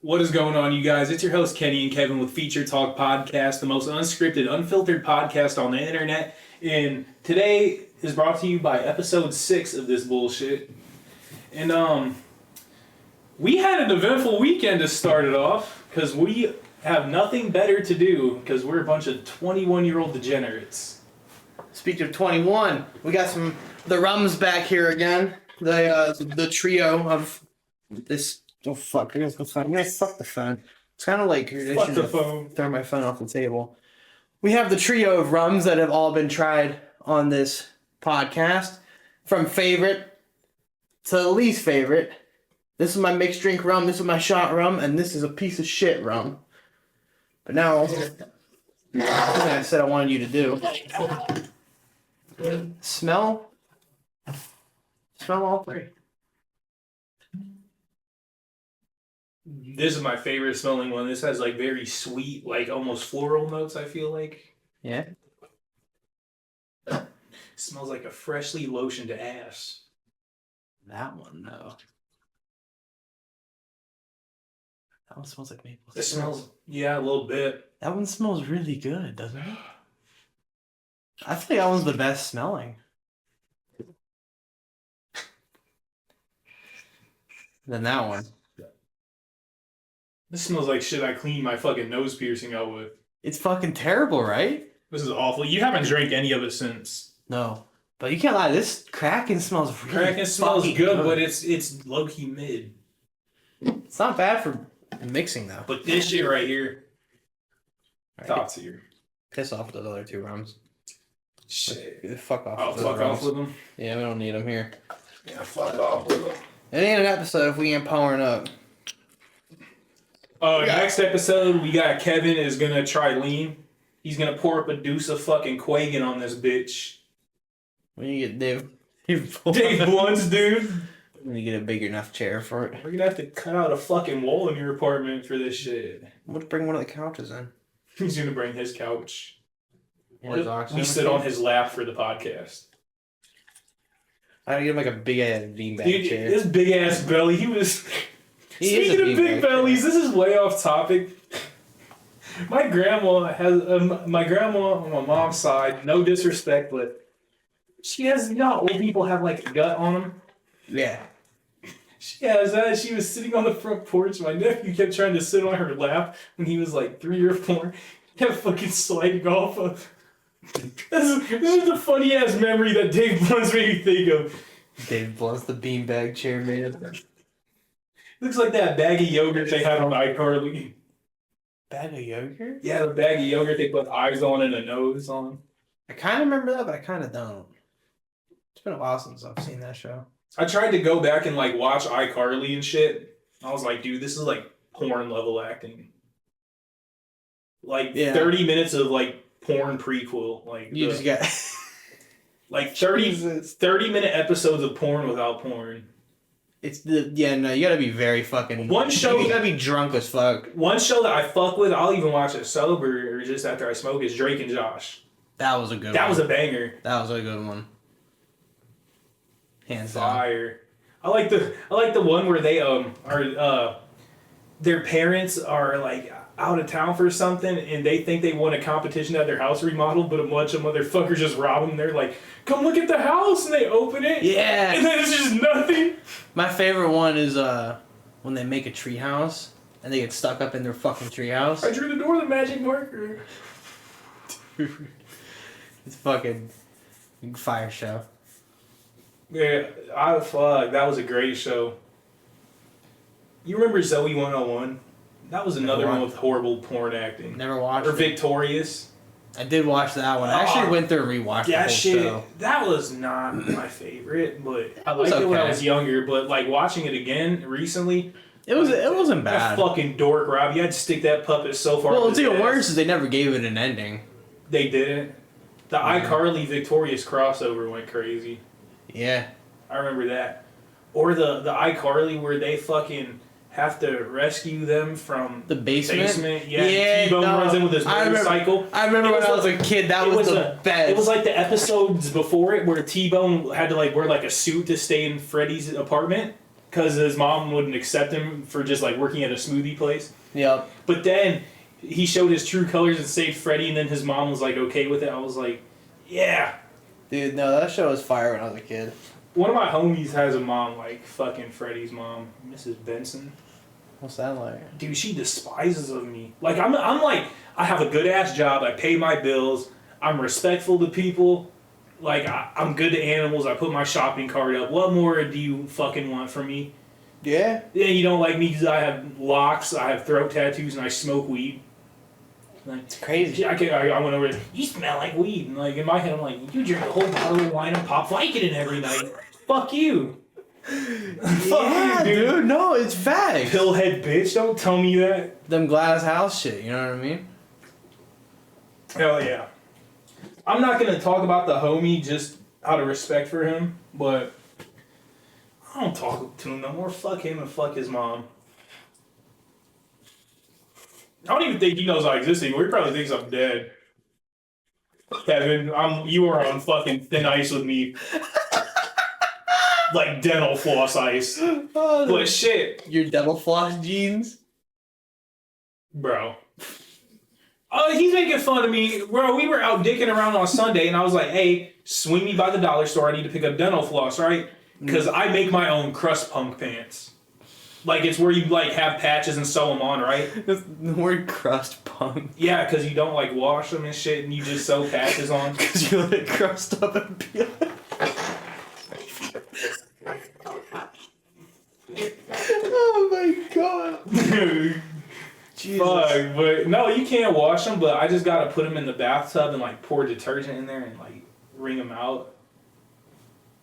What is going on, you guys? It's your host, Kenny and Kevin with FeatureTalk Podcast, the most unscripted, unfiltered podcast on the internet. And today is brought to you by episode 6 of this bullshit. And, we had an eventful weekend to start it off, because we have nothing better to do, because we're a bunch of 21-year-old degenerates. Speaking of 21, we got the rums back here again. The trio of this. Oh fuck! I gotta go phone. I'm gonna fuck the phone. It's kind of like Fuck the phone. Throw my phone off the table. We have the trio of rums that have all been tried on this podcast, from favorite to the least favorite. This is my mixed drink rum. This is my shot rum, and this is a piece of shit rum. But now, something I said I wanted you to do. Smell all three. This is my favorite smelling one. This has like very sweet, like almost floral notes, I feel like. Yeah. Smells like a freshly lotioned ass. That one, though. That one smells like maple syrup. It smells, yeah, a little bit. That one smells really good, doesn't it? I think that one's the best smelling. Than that one. This smells like shit I cleaned my fucking nose piercing out with. It's fucking terrible, right? This is awful. You haven't drank any of it since. No. But you can't lie, this Kraken smells really Kraken smells good, but it's low-key mid. It's not bad for mixing, though. But this shit right here, top tier. Piss off with those other two rums. Shit. Fuck off. Oh, fuck off with them? Yeah, we don't need them here. Yeah, fuck off with them. It ain't an episode if we ain't powering up. Next episode, we got Kevin is gonna try lean. He's gonna pour up a deuce of fucking Quagan on this bitch. When you get Dave Dave Blunts, dude. When you get a big enough chair for it. We're gonna have to cut out a fucking wall in your apartment for this shit. Let's bring one of the couches in. He's gonna bring his couch. We sit on on his lap for the podcast. I gotta get him like a big ass beanbag Dude, chair. his big ass belly. He was. He is a Speaking of big beanbag bellies, chair. this is way off topic. My grandma on my mom's side, no disrespect, but she has, you know how old people have like a gut on them? Yeah. She has that. She was sitting on the front porch. My nephew kept trying to sit on her lap when he was like 3 or 4. He kept fucking sliding off of. This is a funny ass memory that Dave Blunt's made me think of. Dave Blunt's the beanbag chair, man. Looks like that bag of yogurt they had on iCarly. Bag of yogurt? Yeah, the bag of yogurt they put eyes on and a nose on. I kind of remember that, but I kind of don't. It's been a while since I've seen that show. I tried to go back and like watch iCarly and shit. I was like, dude, this is like porn level acting. Like 30 minutes of like porn prequel. Like You just got like 30-minute episodes of porn without porn. you gotta be very fucking. One show you gotta be drunk as fuck. One show that I fuck with, I'll even watch it sober or just after I smoke, is Drake and Josh. That was a good one. That was a banger. That was a good one. Hands down. Fire. I like the one where they are their parents are like out of town for something and they think they won a competition at their house remodel, but a bunch of motherfuckers just rob them. They're like, come look at the house, and they open it. Yeah. And then it's just nothing. My favorite one is when they make a treehouse and they get stuck up in their fucking treehouse. I drew the door with a magic marker. It's fucking fire show. Yeah, that was a great show. You remember Zoe 101? That was another one with horrible porn acting. Never watched Or it. Victorious. I did watch that one. I actually went through and rewatched the whole show. That was not my favorite, but I liked okay. it when I was younger. But like watching it again recently, It wasn't that bad. fucking dork Rob, you had to stick that puppet so far. Well, up what's his even ass. worse is they never gave it an ending. They didn't. The iCarly Victorious crossover went crazy. Yeah. I remember that. Or the iCarly where they fucking have to rescue them from The basement? Yeah, T-Bone runs in with his motorcycle. I remember when I was a kid, that was the best. It was like the episodes before it where T-Bone had to like wear like a suit to stay in Freddy's apartment. because his mom wouldn't accept him for just like working at a smoothie place. Yep. But then he showed his true colors and saved Freddy, and then his mom was like okay with it. I was like, yeah. Dude, no, that show was fire when I was a kid. One of my homies has a mom like fucking Freddy's mom, Mrs. Benson. What's that like? Dude, she despises of me. Like I'm like I have a good ass job. I pay my bills. I'm respectful to people. Like I'm good to animals. I put my shopping cart up. What more do you fucking want from me? Yeah. Yeah, you don't like me because I have locks, I have throat tattoos, and I smoke weed. Like, It's crazy. I went over there. You smell like weed, and like in my head, I'm like, you drink a whole bottle of wine and pop Vicodin every night. Fuck you. Yeah, dude. No, it's facts. Pillhead bitch, don't tell me that. Them glass house shit, you know what I mean? Hell yeah. I'm not gonna talk about the homie just out of respect for him, but I don't talk to him no more. Fuck him and fuck his mom. I don't even think he knows I exist anymore. He probably thinks I'm dead. Kevin, you are on fucking thin ice with me. Like dental floss ice. Oh, But shit, your dental floss jeans? bro. He's making fun of me. Bro, we were out dicking around on Sunday, and I was like, hey, swing me by the dollar store. I need to pick up dental floss, right? Because I make my own crust punk pants. Like, it's where you, like, have patches and sew them on, right? The word crust punk. Yeah, because you don't, like, wash them and shit, and you just sew patches on. Because you let it crust up and peel it. Oh my god. Jesus. Fuck, but no, you can't wash them, but I just gotta put them in the bathtub and, like, pour detergent in there and, like, wring them out.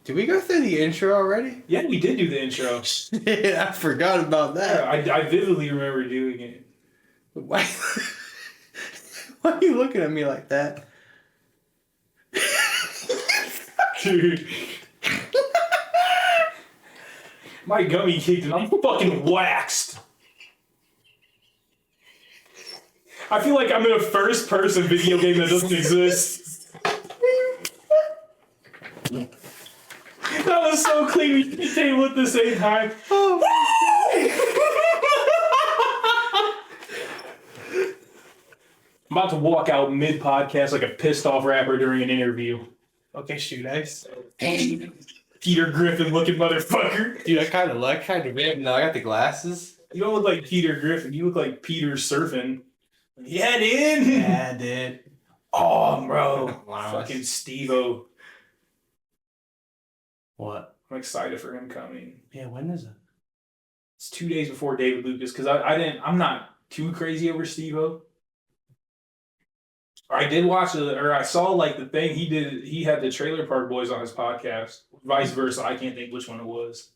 Did we go through the intro already? Yeah, we did do the intro. Yeah, I forgot about that. Yeah, I vividly remember doing it. Why? Why are you looking at me like that? Dude. My gummy kicked and I'm fucking waxed. I feel like I'm in a first person video game that doesn't exist. That was so clean. We hit the table at the same time. Oh I'm about to walk out mid podcast like a pissed off rapper during an interview. okay, shoot, ice. Peter Griffin looking motherfucker. Dude, I kind of am. No, I got the glasses. You don't look like Peter Griffin. You look like Peter surfing. Yeah, dude. Yeah, dude. Oh, bro. Wow. Fucking Steve-O. What? I'm excited for him coming. Yeah, when is it? It's 2 days before David Lucas because I'm not too crazy over Steve-O. I did watch it, or I saw like the thing he did. He had the Trailer Park Boys on his podcast. Vice versa. I can't think which one it was.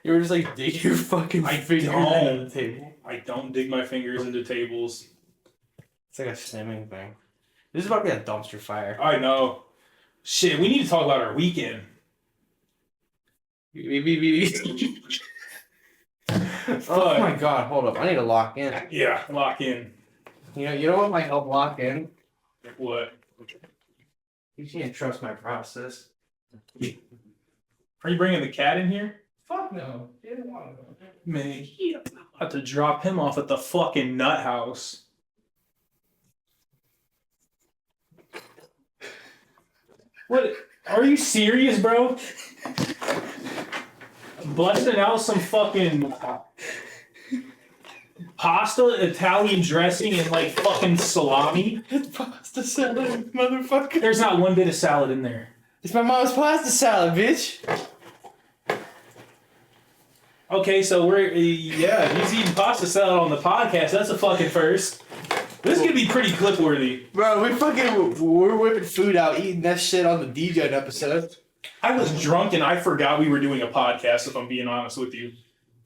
You were just like dig your fucking finger into the table. I don't dig my fingers into tables. It's like a swimming thing. This is about to be a dumpster fire. I know. Shit, we need to talk about our weekend. Oh my god, hold up. I need to lock in. Yeah, lock in. You know what might help lock in? What? You can't trust my process. Are you bringing the cat in here? Fuck no. He didn't want to go. Man, I'm about to drop him off at the fucking nut house. What? Are you serious, bro? Busting out some fucking pasta, Italian dressing, and like fucking salami? It's pasta salad, motherfucker. There's not one bit of salad in there. It's my mom's pasta salad, bitch. Okay, so he's eating pasta salad on the podcast. That's a fucking first. This is gonna be pretty clip worthy. Bro, we're whipping food out, eating that shit on the DJ episode. I was drunk and I forgot we were doing a podcast, if I'm being honest with you.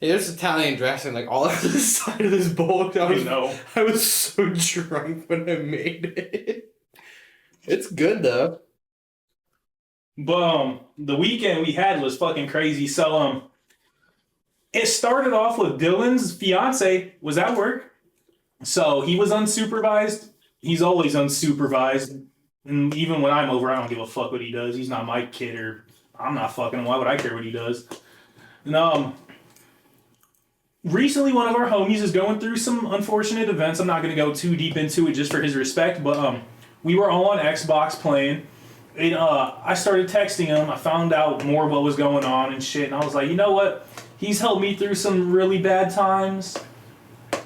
Hey, there's Italian dressing like all over the side of this bowl. I was so drunk when I made it. It's good though. But the weekend we had was fucking crazy. So it started off with Dylan's fiance was at work. So he was unsupervised. He's always unsupervised. And even when I'm over, I don't give a fuck what he does. He's not my kid or I'm not fucking him. Why would I care what he does? And, recently, one of our homies is going through some unfortunate events. I'm not going to go too deep into it just for his respect, but we were all on Xbox playing. And, I started texting him. I found out more what was going on and shit, and I was like, you know what? He's helped me through some really bad times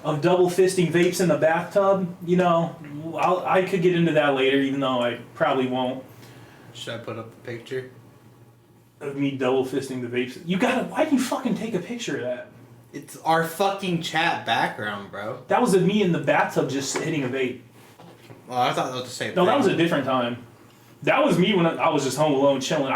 of double fisting vapes in the bathtub. You know, I could get into that later, even though I probably won't. Should I put up the picture? Of me double fisting the vapes. You gotta, why'd you fucking take a picture of that? It's our fucking chat background, bro. That was of me in the bathtub just hitting a vape. Oh, I thought that was the same No, thing. that was a different time. That was me when I was just home alone chilling.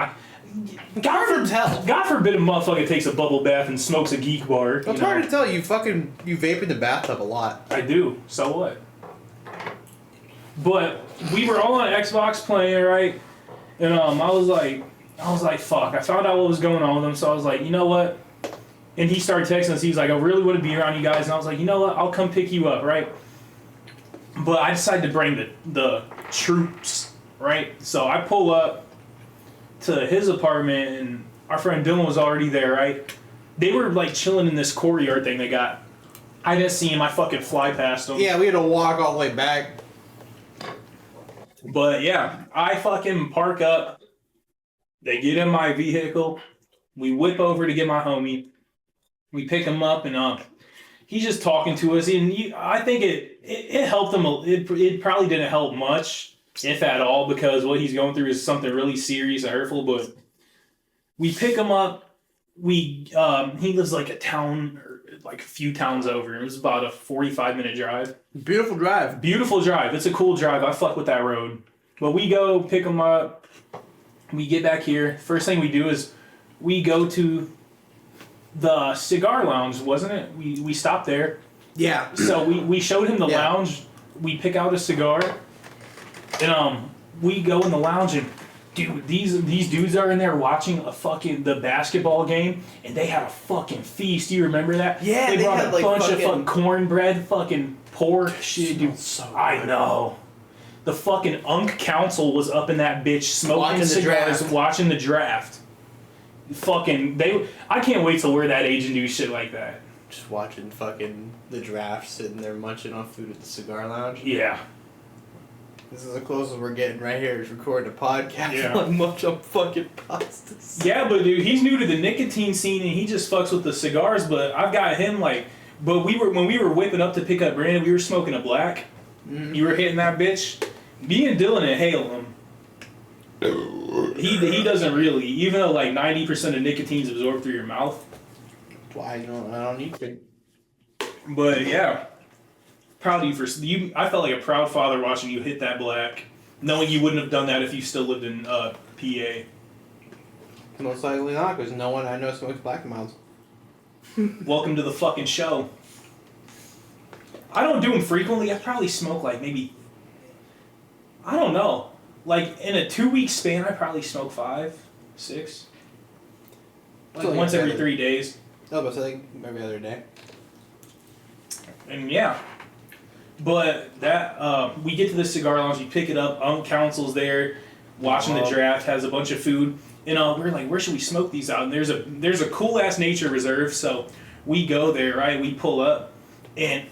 God forbid a motherfucker takes a bubble bath and smokes a geek bar. It's hard to tell. You vape in the bathtub a lot. I do. So what? But we were all on Xbox playing, right? And I was like, fuck. I found out what was going on with him, so I was like, you know what? And he started texting us. He was like, I really want to be around you guys. And I was like, you know what? I'll come pick you up, right? But I decided to bring the troops, right? So I pull up to his apartment, and our friend Dylan was already there, right? They were like chilling in this courtyard thing they got. I didn't see him. I fucking fly past him. Yeah, we had to walk all the way back. But yeah, I fucking park up. They get in my vehicle. We whip over to get my homie. We pick him up, and he's just talking to us. And I think it helped him. It probably didn't help much, if at all, because what he's going through is something really serious and hurtful. But we pick him up. He lives like a town, or like a few towns over. It was about a 45-minute drive. Beautiful drive. Beautiful drive. It's a cool drive. I fuck with that road. But we go pick him up. We get back here. First thing we do is we go to the cigar lounge, wasn't it? We stopped there. Yeah. So we showed him the lounge. We pick out a cigar, and we go in the lounge, and dude, these dudes are in there watching the basketball game, and they had a fucking feast. Do you remember that? Yeah, they brought had, a like, bunch of fucking cornbread, fucking pork shit, dude. So good. I know. The fucking Unk Council was up in that bitch smoking cigars, watching the draft. Fucking I can't wait till we're that age and do shit like that. Just watching fucking the draft, sitting there munching on food at the cigar lounge. Yeah. This is the closest we're getting right here is recording a podcast. Yeah. Like munch on fucking pastas. Yeah, but dude, he's new to the nicotine scene and he just fucks with the cigars. But I've got him like. But when we were whipping up to pick up Brandon, we were smoking a black. Mm-hmm. You were hitting that bitch. Me and Dylan inhale him. He doesn't really, even though like 90% of nicotine's absorbed through your mouth. That's why I don't need to. But yeah, proud of you for you. I felt like a proud father watching you hit that black, knowing you wouldn't have done that if you still lived in PA. Most likely not, because no one I know smokes black mouths. Welcome to the fucking show. I don't do them frequently. I probably smoke like maybe, I don't know. Like in a 2-week span, I probably smoke 5, 6. Like so once every 3 days. Oh, but like every other day. And yeah. But that, we get to the cigar lounge, we pick it up, Council's there, watching the draft, has a bunch of food. And we're like, where should we smoke these out? And there's a cool ass nature reserve, so we go there, right? We pull up, and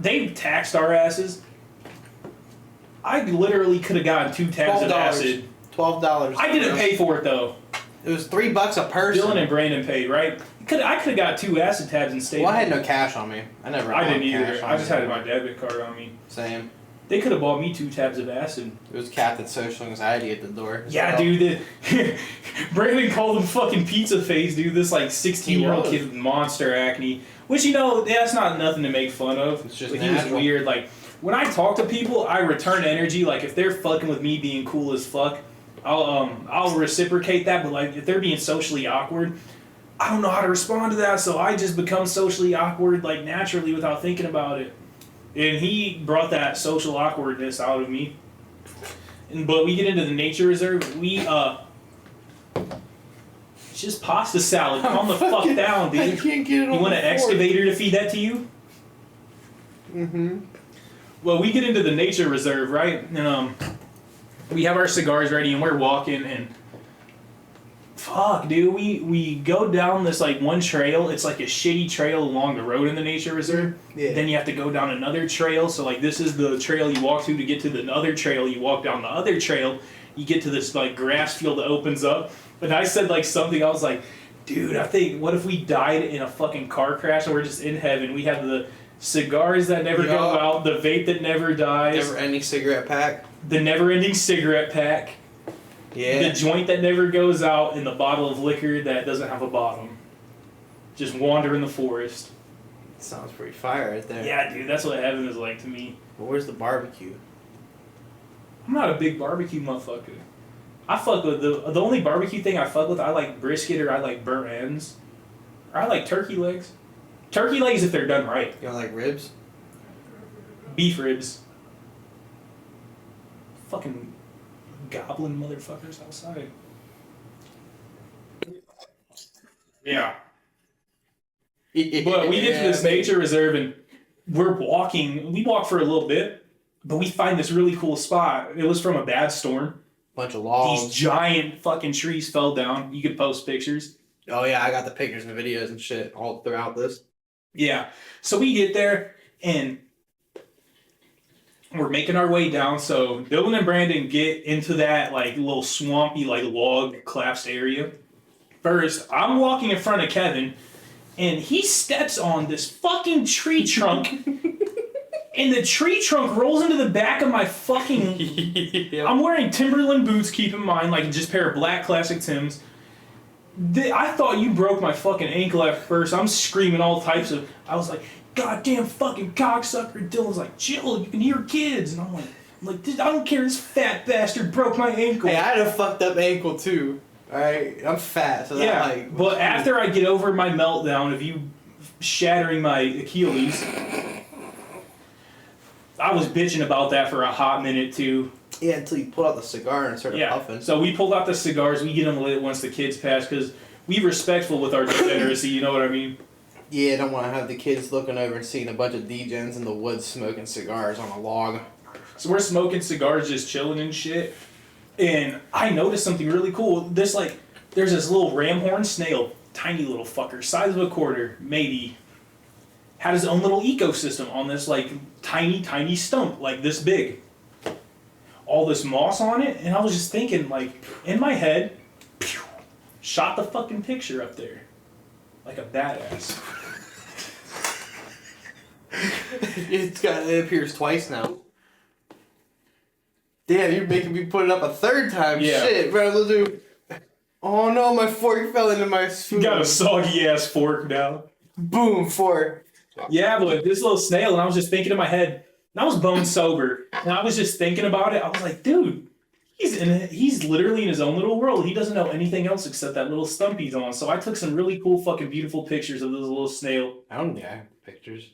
they taxed our asses. I literally could have gotten 2 tabs of acid. $12. I didn't pay for it though. It was $3 a person. Dylan and Brandon paid, right? I could have got 2 acid tabs and stayed. Well, I had no cash on me. I didn't either. I just had my debit card on me. Same. They could have bought me 2 tabs of acid. It was capped at social anxiety at the door. Yeah, dude. Brandon called him fucking pizza face, dude. This like 16-year-old kid with monster acne. Which, that's not nothing to make fun of. It's just but he was weird. Like, when I talk to people, I return energy. Like, if they're fucking with me being cool as fuck, I'll reciprocate that. But like, if they're being socially awkward, I don't know how to respond to that. So I just become socially awkward, like, naturally without thinking about it. And he brought that social awkwardness out of me. But we get into the nature reserve. It's just pasta salad. Calm the fuck down, dude. I can't get it on. You want an excavator to feed that to you? Mm-hmm. Well, we get into the nature reserve, right? And we have our cigars ready, and we're walking, and Fuck, dude. We go down this like one trail. It's like a shitty trail along the road in the nature reserve. Yeah. Then you have to go down another trail. So like this is the trail you walk to get to the other trail. You walk down the other trail. You get to this like grass field that opens up. And I said like something. I was like, dude, I think what if we died in a fucking car crash and we're just in heaven? We have the cigars that never go out, the vape that never dies, Never-ending cigarette pack. the never-ending cigarette pack. Yeah. The joint that never goes out, and the bottle of liquor that doesn't have a bottom. Just wander in the forest. Sounds pretty fire right there. Yeah, dude, that's what heaven is like to me. But where's the barbecue? I'm not a big barbecue motherfucker. I fuck with the only barbecue thing I fuck with, I like brisket or I like burnt ends. Or I like turkey legs. Turkey legs if they're done right. You don't like ribs? Beef ribs. Fucking goblin motherfuckers outside. Yeah. But we get to this nature reserve and we're walking. We walk for a little bit, but we find this really cool spot. It was from a bad storm. Bunch of logs. These giant fucking trees fell down. You could post pictures. Oh yeah, I got the pictures and videos and shit all throughout this. Yeah. So we get there and we're making our way down. So Dylan and Brandon get into that like little swampy like log collapsed area. First, I'm walking in front of Kevin and he steps on this fucking tree trunk and the tree trunk rolls into the back of my fucking... Yep. I'm wearing Timberland boots, keep in mind, like just a pair of black classic Timbs. I thought you broke my fucking ankle at first. I'm screaming all types of... I was like, goddamn fucking cocksucker. Dylan's like, chill, you can hear kids. And I'm like, I don't care, this fat bastard broke my ankle. Hey, I had a fucked up ankle too. Alright, I'm fat, so yeah, that like... but after I get over my meltdown of you shattering my Achilles, I was bitching about that for a hot minute too. Yeah, until you pulled out the cigar and started puffing. So we pulled out the cigars, we get them lit once the kids pass, because we're respectful with our degeneracy, you know what I mean? Yeah, I don't want to have the kids looking over and seeing a bunch of degens in the woods smoking cigars on a log. So we're smoking cigars, just chilling and shit. And I noticed something really cool. There's this little ramhorn snail, tiny little fucker, size of a quarter, maybe, had his own little ecosystem on this like tiny stump, like this big. All this moss on it, and I was just thinking, like, in my head, pew, shot the fucking picture up there. Like a badass. It appears twice now. Damn, you're making me put it up a third time. Yeah. Shit, bro, let's do... Oh no, my fork fell into my spoon. You got a soggy ass fork now. Boom, fork. Yeah, but this little snail, and I was just thinking in my head, and I was bone sober, and I was just thinking about it. I was like, dude, he's literally in his own little world. He doesn't know anything else except that little stump he's on. So I took some really cool fucking beautiful pictures of this little snail. I don't think I have pictures.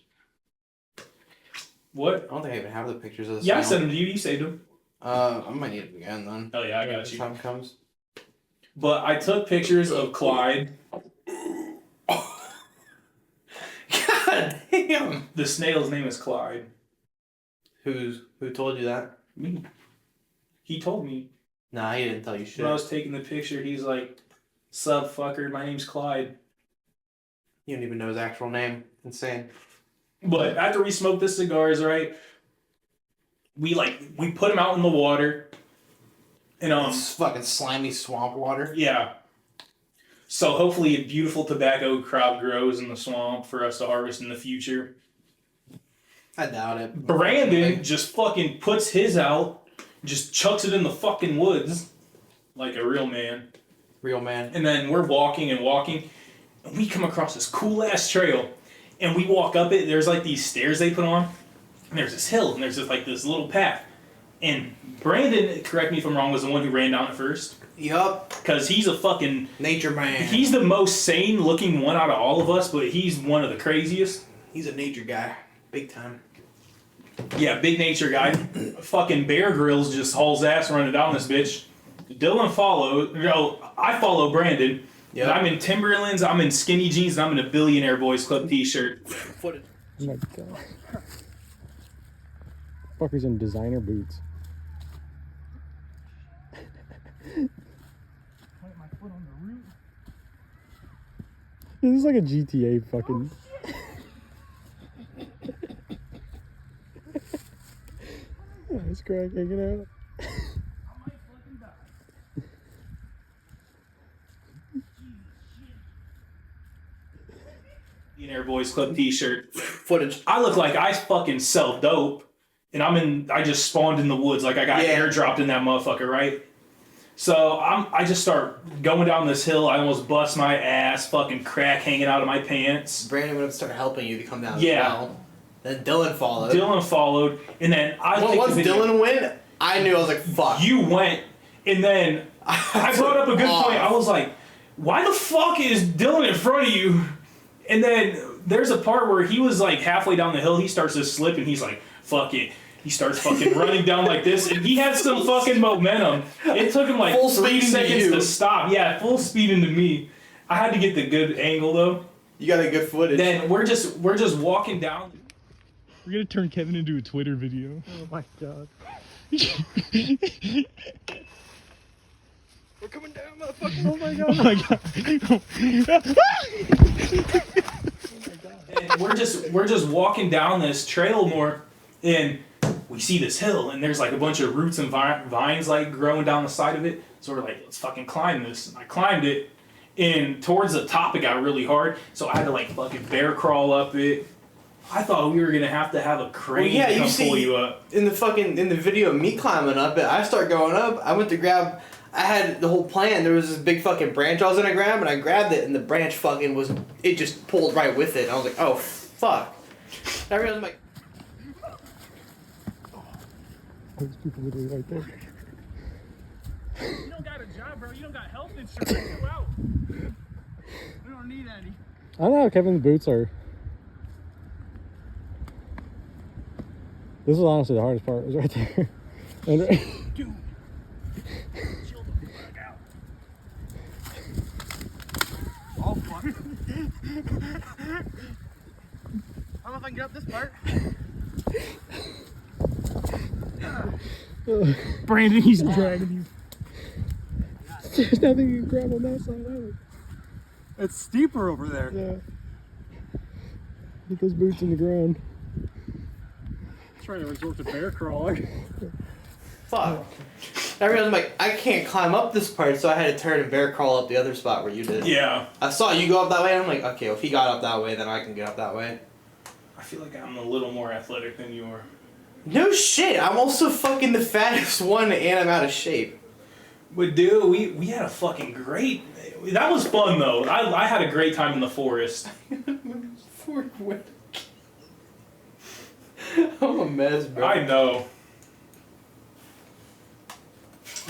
What? I don't think I even have the pictures of the Yeah, I snail. sent them to you. You saved them. I might need it again then. Oh yeah, I got you. Time comes. But I took pictures of Clyde. God damn. The snail's name is Clyde. Who told you that? Me. He told me. Nah, he didn't tell you shit. When I was taking the picture, he's like, "Sup, fucker, my name's Clyde." You don't even know his actual name. Insane. But after we smoked the cigars, right, we put him out in the water. And It's fucking slimy swamp water. yeah. So hopefully a beautiful tobacco crop grows in the swamp for us to harvest in the future. I doubt it. Brandon just fucking puts his out, just chucks it in the fucking woods like a real man. Real man. And then we're walking, and we come across this cool ass trail, and we walk up it. There's like these stairs they put on, and there's this hill, and there's just like this little path. And Brandon, correct me if I'm wrong, was the one who ran down it first. Yup. Because he's a fucking... Nature man. He's the most sane looking one out of all of us, but he's one of the craziest. He's a nature guy. Big time. Yeah, big nature guy. Fucking Bear Grylls just hauls ass running down this bitch. Dylan I follow Brandon. Yep. I'm in Timberlands, I'm in skinny jeans, and I'm in a Billionaire Boys Club t-shirt. Oh my god. Fucker's in designer boots. Plant my foot on the root. This is like a GTA fucking. It's crack hanging out. Air Boys Club t-shirt. Footage. I look like I fucking sell dope. And I just spawned in the woods. Like I got airdropped in that motherfucker, right? So I just start going down this hill. I almost bust my ass, fucking crack hanging out of my pants. Brandon would start helping you to come down. Yeah. As well. Then Dylan followed. And then once Dylan went, I knew. I was like, fuck. You went, and then I brought up a good point. I was like, why the fuck is Dylan in front of you? And then there's a part where he was like halfway down the hill. He starts to slip, and he's like, fuck it. He starts fucking running down like this, and he had some fucking momentum. It took him like full 3 seconds to stop. Yeah, full speed into me. I had to get the good angle though. You got a good footage. Then we're just walking down. We're gonna turn Kevin into a Twitter video. Oh my god. We're coming down, motherfucker. Oh my god. And we're just walking down this trail more, and we see this hill, and there's like a bunch of roots and vines like growing down the side of it. So we're like, let's fucking climb this. And I climbed it, and towards the top it got really hard, so I had to like fucking bear crawl up it. I thought we were gonna have to have a crane to come pull you up. In the video of me climbing up it, I start going up. I went to grab. I had the whole plan. There was this big fucking branch I was gonna grab, and I grabbed it, and the branch fucking it just pulled right with it. And I was like, oh fuck. And I realized I'm like. There's people literally right there. You don't got a job, bro. You don't got health insurance. You out. We don't need any. I don't know how Kevin's boots are. This is honestly the hardest part. Is right there. And Dude. Chill the fuck out. Oh, fuck. I don't know if I can get up this part. Brandon, he's dragging you. There's nothing you can grab on that side either. It's steeper over there. Yeah. Get those boots in the ground. Trying to resort to bear crawling. Fuck. I realized I'm like, I can't climb up this part, so I had to turn and bear crawl up the other spot where you did. Yeah. I saw you go up that way, and I'm like, okay, well, if he got up that way, then I can get up that way. I feel like I'm a little more athletic than you are. No shit, I'm also fucking the fattest one, and I'm out of shape. But dude, we had a fucking great. That was fun though. I had a great time in the forest. I'm a mess, bro. I know.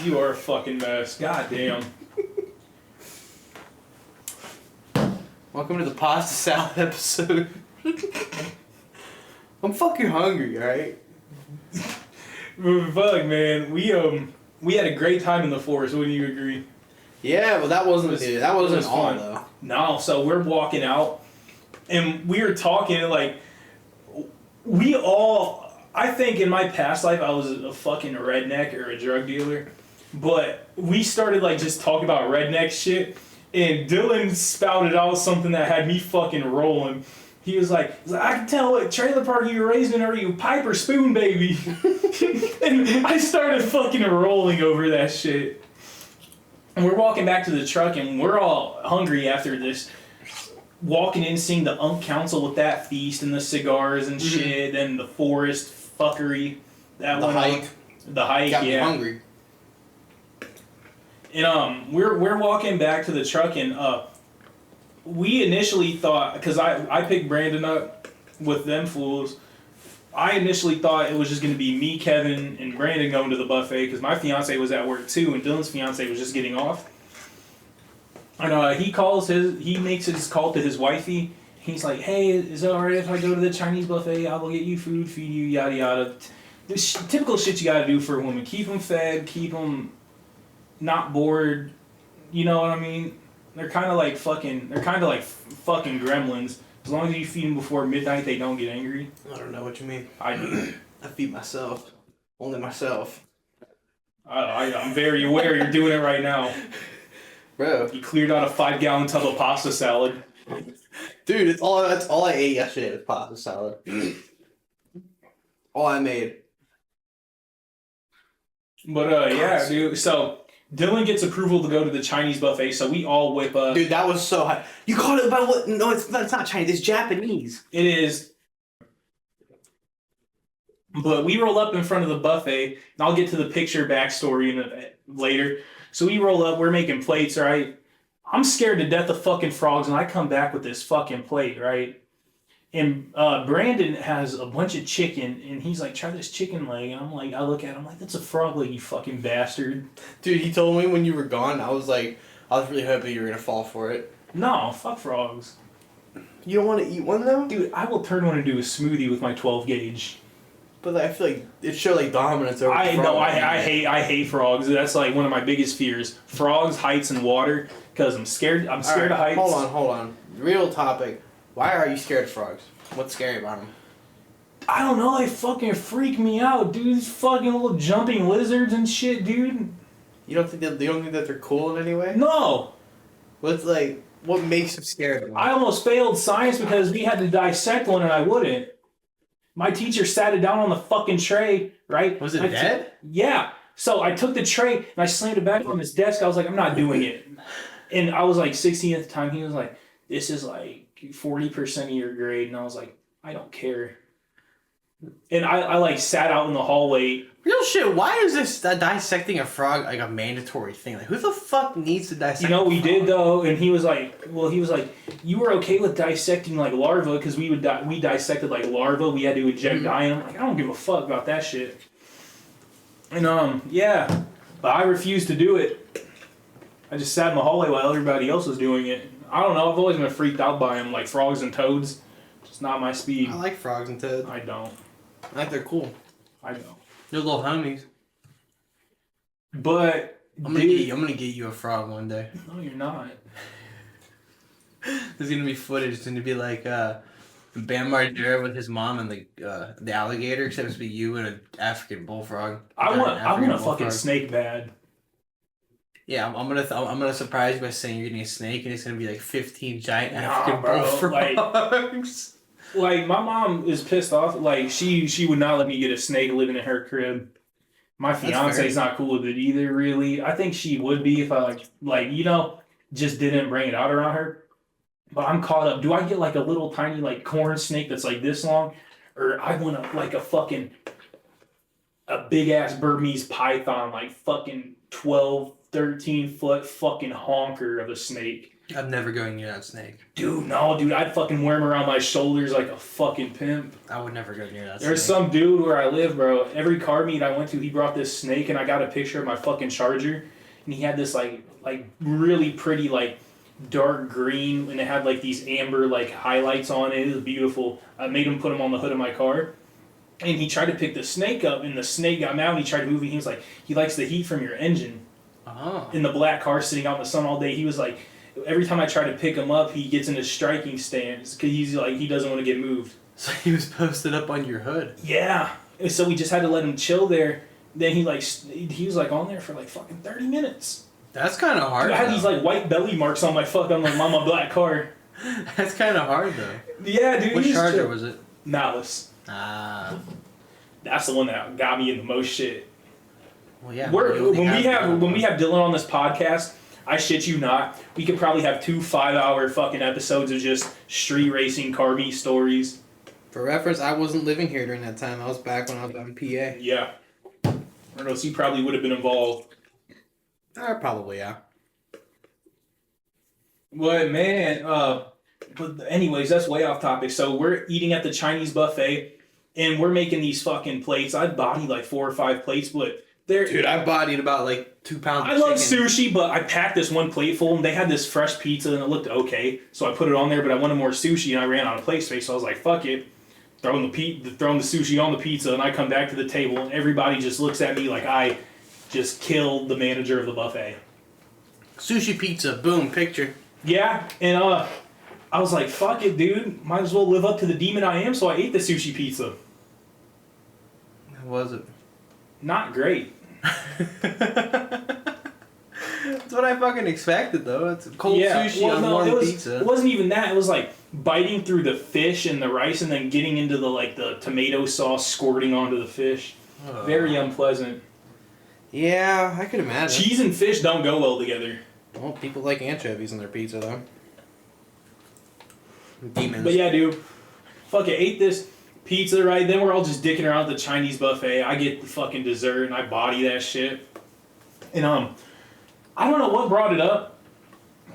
You are a fucking mess. God damn. Welcome to the pasta salad episode. I'm fucking hungry, alright? Fuck, man. We had a great time in the forest. Wouldn't you agree? Yeah, but that wasn't all fun though. No, so we're walking out, and we were talking like we all. I think in my past life I was a fucking redneck or a drug dealer, but we started like just talking about redneck shit, and Dylan spouted out something that had me fucking rolling. He was like, I can tell what trailer park you were raised in, or you pipe or spoon baby. And I started fucking rolling over that shit. And we're walking back to the truck, and we're all hungry after this. Walking in, seeing the Unk Council with that feast and the cigars and shit, and the forest fuckery. That The hike. The hike, Got me yeah. hungry. And we're walking back to the truck, and we initially thought, because I picked Brandon up with them fools, I initially thought it was just going to be me, Kevin, and Brandon going to the buffet, because my fiance was at work too, and Dylan's fiance was just getting off. And he makes his call to his wifey. He's like, hey, is it alright if I go to the Chinese buffet? I will get you food, feed you, yada yada. This typical shit you gotta do for a woman. Keep them fed, keep them not bored. You know what I mean? They're kind of like fucking gremlins. As long as you feed them before midnight, they don't get angry. I don't know what you mean. I do. I feed myself. Only myself. I'm very aware you're doing it right now. Bro. You cleared out a 5-gallon tub of pasta salad. Dude, that's all I ate yesterday was pasta salad. All I made. But yeah, dude. So Dylan gets approval to go to the Chinese buffet, so we all whip up. Dude, that was so high. You called it by what? No, it's not Chinese. It's Japanese. It is. But we roll up in front of the buffet, and I'll get to the picture backstory later. So we roll up, we're making plates, right? I'm scared to death of fucking frogs, and I come back with this fucking plate, right? And Brandon has a bunch of chicken, and he's like, try this chicken leg. And I'm like, I look at him like, that's a frog leg, you fucking bastard. Dude, he told me when you were gone, I was really hoping you were gonna fall for it. No, fuck frogs. You don't want to eat one though? Dude, I will turn one into a smoothie with my 12 gauge. But I feel like it showed like dominance over I the frog. know, I hate frogs. That's like one of my biggest fears. Frogs, heights, and water. Because I'm scared of heights. Hold on. Real topic. Why are you scared of frogs? What's scary about them? I don't know, they fucking freak me out, dude. These fucking little jumping lizards and shit, dude. You don't think that they're cool in any way? No. What makes them scary? I almost failed science because we had to dissect one and I wouldn't. My teacher sat it down on the fucking tray, right? Was it dead? Yeah. So I took the tray and I slammed it back on his desk. I was like, I'm not doing it. And I was like 16 at the time. He was like, this is like 40% of your grade. And I was like, I don't care. And I like sat out in the hallway. Real shit, why is this dissecting a frog like a mandatory thing? Like, who the fuck needs to dissect You know, we a frog? did though, and he was like, you were okay with dissecting like larvae because we dissected like larvae. We had to inject dye in them. Like, I don't give a fuck about that shit. And yeah, but I refused to do it. I just sat in the hallway while everybody else was doing it. I don't know. I've always been freaked out by them, like frogs and toads. It's not my speed. I like frogs and toads. I don't. I think they're cool. I know. They're little homies. But I'm gonna get you a frog one day. No, you're not. There's gonna be footage. It's gonna be like Bam Margera with his mom and the alligator, except it's be you and an African bullfrog. I want a fucking snake bad. Yeah, I'm gonna surprise you by saying you're getting a snake, and it's gonna be like 15 giant African bullfrogs. Like my mom is pissed off. Like she would not let me get a snake living in her crib. My fiance's not cool with it either. Really, I think she would be if I just didn't bring it out around her. But I'm caught up. Do I get like a little tiny like corn snake that's like this long, or I want a big ass Burmese python, like fucking 12, 13 foot fucking honker of a snake. I'm never going near that snake. Dude, I'd fucking wear him around my shoulders like a fucking pimp. I would never go near that There's snake. some dude where I live, bro. Every car meet I went to, he brought this snake, and I got a picture of my fucking Charger, and he had this like really pretty like dark green, and it had like these amber like highlights on it. It was beautiful. I made him put him on the hood of my car, and he tried to pick the snake up, and the snake got mad, and he tried to move it. He was like, he likes the heat from your engine. In the black car sitting out in the sun all day, he was like, every time I try to pick him up, he gets in a striking stance because he's like, he doesn't want to get moved. So he was posted up on your hood. Yeah. And so we just had to let him chill there. Then he was like on there for like fucking 30 minutes. That's kind of hard. Dude, I had these like white belly marks on my fucking like mama black car. That's kind of hard though. Yeah, dude. Which Charger was it? Malice. Ah. That's the one that got me in the most shit. Well, yeah. When we have Dylan on this podcast, I shit you not, we could probably have 2 5-hour fucking episodes of just street racing car meet stories. For reference, I wasn't living here during that time. I was back when I was out in PA. Yeah. I don't know, so you probably would have been involved. Probably, yeah. But man, but anyways, that's way off topic. So we're eating at the Chinese buffet, and we're making these fucking plates. I'd body like 4 or 5 plates, but Dude, I bodied about like 2 pounds of I love sushi, but I packed this one plate full, and they had this fresh pizza, and it looked okay. So I put it on there, but I wanted more sushi, and I ran out of plate space. So I was like, "Fuck it," throwing the sushi on the pizza, and I come back to the table, and everybody just looks at me like I just killed the manager of the buffet. Sushi pizza, boom, picture. Yeah, and I was like, "Fuck it, dude. Might as well live up to the demon I am." So I ate the sushi pizza. How was it? Not great. That's what I fucking expected, though. It's cold sushi on warm pizza. It wasn't even that. It was like biting through the fish and the rice and then getting into the tomato sauce squirting onto the fish. Very unpleasant. Yeah, I could imagine. Cheese and fish don't go well together. Well, people like anchovies in their pizza, though. Demons. But yeah, dude. Fucking ate this pizza, right? Then we're all just dicking around at the Chinese buffet. I get the fucking dessert and I body that shit. And I don't know what brought it up.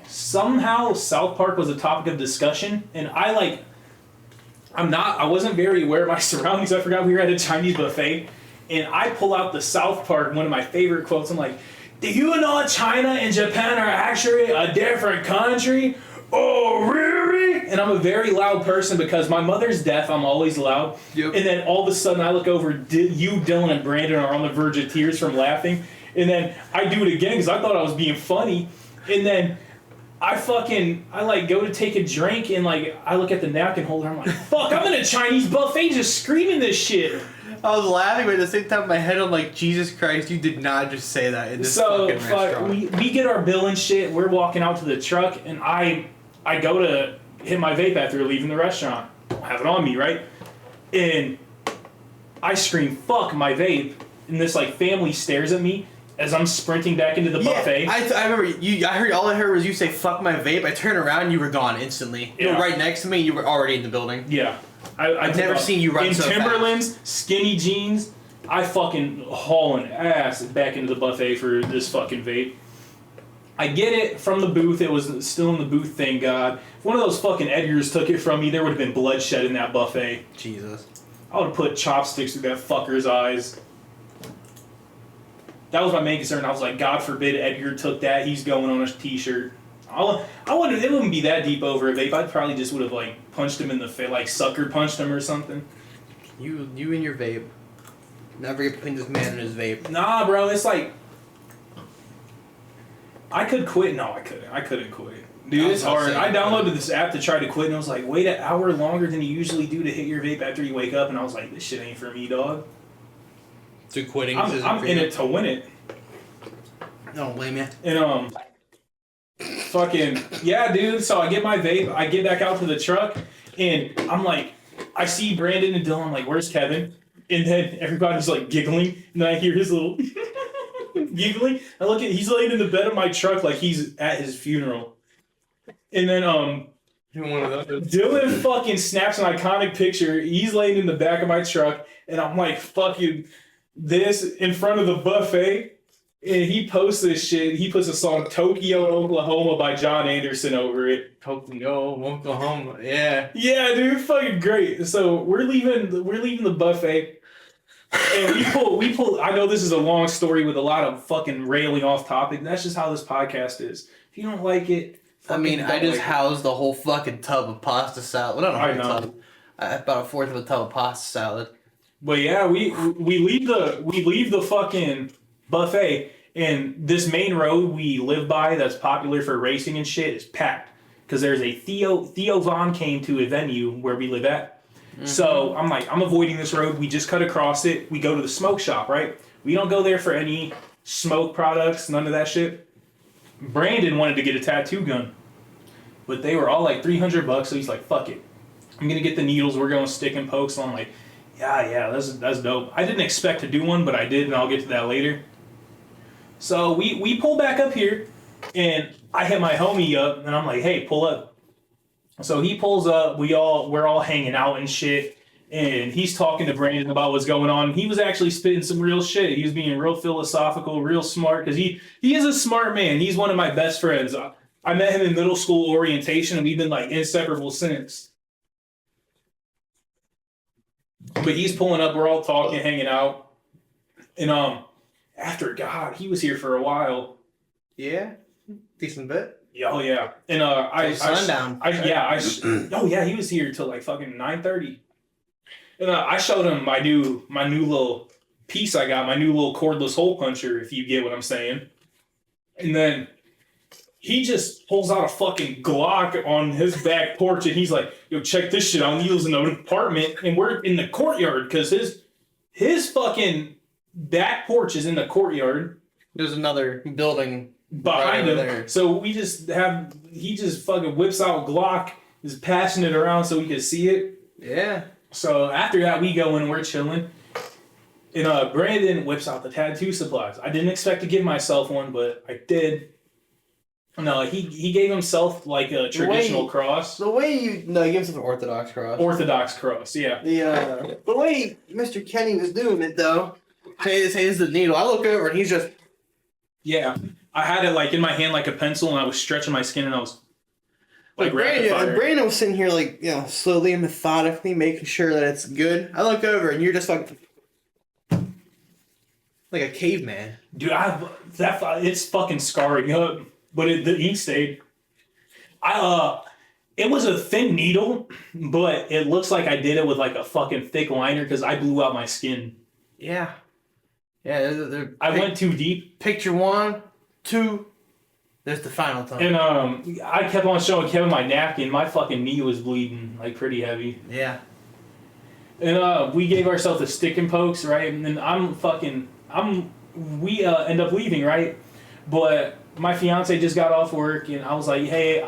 Somehow South Park was a topic of discussion, and I wasn't very aware of my surroundings. I forgot we were at a Chinese buffet, and I pull out the South Park, one of my favorite quotes. I'm like, do you know China and Japan are actually a different country? Oh, really? And I'm a very loud person because my mother's deaf. I'm always loud. Yep. And then all of a sudden I look over, you, Dylan, and Brandon are on the verge of tears from laughing. And then I do it again because I thought I was being funny. And then I go to take a drink and I look at the napkin holder. I'm like, fuck, I'm in a Chinese buffet just screaming this shit. I was laughing, but at the same time in my head I'm like, Jesus Christ, you did not just say that in this fucking restaurant. We get our bill and shit. We're walking out to the truck and I go to hit my vape after leaving the restaurant. I don't have it on me, right? And I scream, fuck my vape. And this family stares at me as I'm sprinting back into the buffet. I remember all I heard was you say fuck my vape. I turned around and you were gone instantly. You were right next to me and you were already in the building. Yeah. I've never seen you run so fast. In Timberlands, skinny jeans, I fucking hauling ass back into the buffet for this fucking vape. I get it from the booth. It was still in the booth, thank God. If one of those fucking Edgars took it from me, there would have been bloodshed in that buffet. Jesus. I would have put chopsticks through that fucker's eyes. That was my main concern. I was like, God forbid Edgar took that. He's going on a t-shirt. It wouldn't be that deep over a vape. I probably just would have punched him in the face, sucker punched him or something. You and your vape. Never get between this man and his vape. Nah, bro. It's I could quit. No, I couldn't. I couldn't quit. Dude, it's hard. I downloaded this app to try to quit, and I was like, wait an hour longer than you usually do to hit your vape after you wake up, and I was like, this shit ain't for me, dog. So quitting I'm in it to win it. I don't blame you. And, fucking, yeah, dude. So I get my vape, I get back out to the truck, and I'm like, I see Brandon and Dylan, I'm like, where's Kevin? And then everybody's giggling, and then I hear his little giggling. I look he's laying in the bed of my truck like he's at his funeral. And then, Dylan fucking snaps an iconic picture. He's laying in the back of my truck, and I'm like, fucking this in front of the buffet. And he posts this shit. He puts a song "Tokyo, Oklahoma" by John Anderson over it. Tokyo, Oklahoma, yeah. Yeah, dude, fucking great. So we're leaving the buffet, and we pull. I know this is a long story with a lot of fucking railing off topic. That's just how this podcast is. If you don't like it, I just housed the whole fucking tub of pasta salad. Well, not a whole tub. About a fourth of a tub of pasta salad. But yeah, we leave the fucking buffet, and this main road we live by that's popular for racing and shit is packed because there's a Theo Vaughn came to a venue where we live at. Mm-hmm. So I'm like, I'm avoiding this road. We just cut across it. We go to the smoke shop, right? We don't go there for any smoke products, none of that shit. Brandon wanted to get a tattoo gun, but they were all $300, so he's like, fuck it. I'm gonna get the needles. We're going stick and poke. So I'm like, yeah, that's dope. I didn't expect to do one, but I did, and I'll get to that later. So we pull back up here, and I hit my homie up, and I'm like, hey, pull up. So he pulls up. We're all hanging out and shit, and he's talking to Brandon about what's going on. He was actually spitting some real shit. He was being real philosophical, real smart, because he is a smart man. He's one of my best friends. I met him in middle school orientation, and we've been inseparable since. But he's pulling up. We're all talking, hanging out, and after God, he was here for a while. Yeah, decent bit. Oh yeah, and sundown. Oh yeah, he was here till fucking 9:30. And I showed him my new little piece I got, my new little cordless hole puncher, if you get what I'm saying. And then he just pulls out a fucking Glock on his back porch, and he's like, "Yo, check this shit out." He was in the apartment, and we're in the courtyard because his fucking back porch is in the courtyard. There's another building behind him. there. So he just fucking whips out Glock, is passing it around so we could see it. Yeah. So after that, we go in, we're chilling. And Brandon whips out the tattoo supplies. I didn't expect to give myself one, but I did. No, he gave himself like a traditional cross. The way he gave himself an Orthodox cross. Orthodox cross, yeah. The way Mr. Kenny was doing it though, here's the needle. I look over and he's just. Yeah, I had it like in my hand like a pencil, and I was stretching my skin, and I was like rapid fire. Brandon was sitting here like slowly and methodically making sure that it's good. I look over and you're just like a caveman. Dude, it's fucking scarring up, but the ink stayed. It was a thin needle, but it looks like I did it with like a fucking thick liner because I blew out my skin. Yeah. Yeah. I went too deep. Picture 1, 2. There's the final time. And I kept on showing Kevin my napkin. My fucking knee was bleeding like pretty heavy. Yeah. And we gave ourselves a stick and pokes, right? And then we end up leaving, right? But my fiance just got off work, and I was like, hey,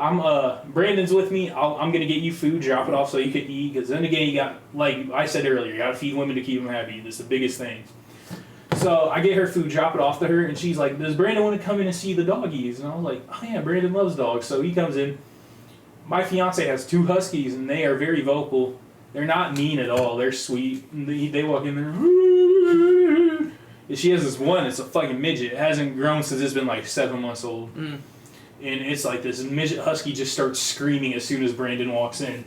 Brandon's with me. I'm gonna get you food, drop it off so you can eat. Because then again, you got, like I said earlier, you gotta feed women to keep them happy. That's the biggest thing. So I get her food, drop it off to her, and she's like, does Brandon want to come in and see the doggies? And I was like, oh yeah, Brandon loves dogs. So he comes in. My fiance has 2 huskies, and they are very vocal. They're not mean at all. They're sweet. They walk in there. And she has this one. It's a fucking midget. It hasn't grown since it's been like 7 months old. And it's like this midget husky just starts screaming as soon as Brandon walks in.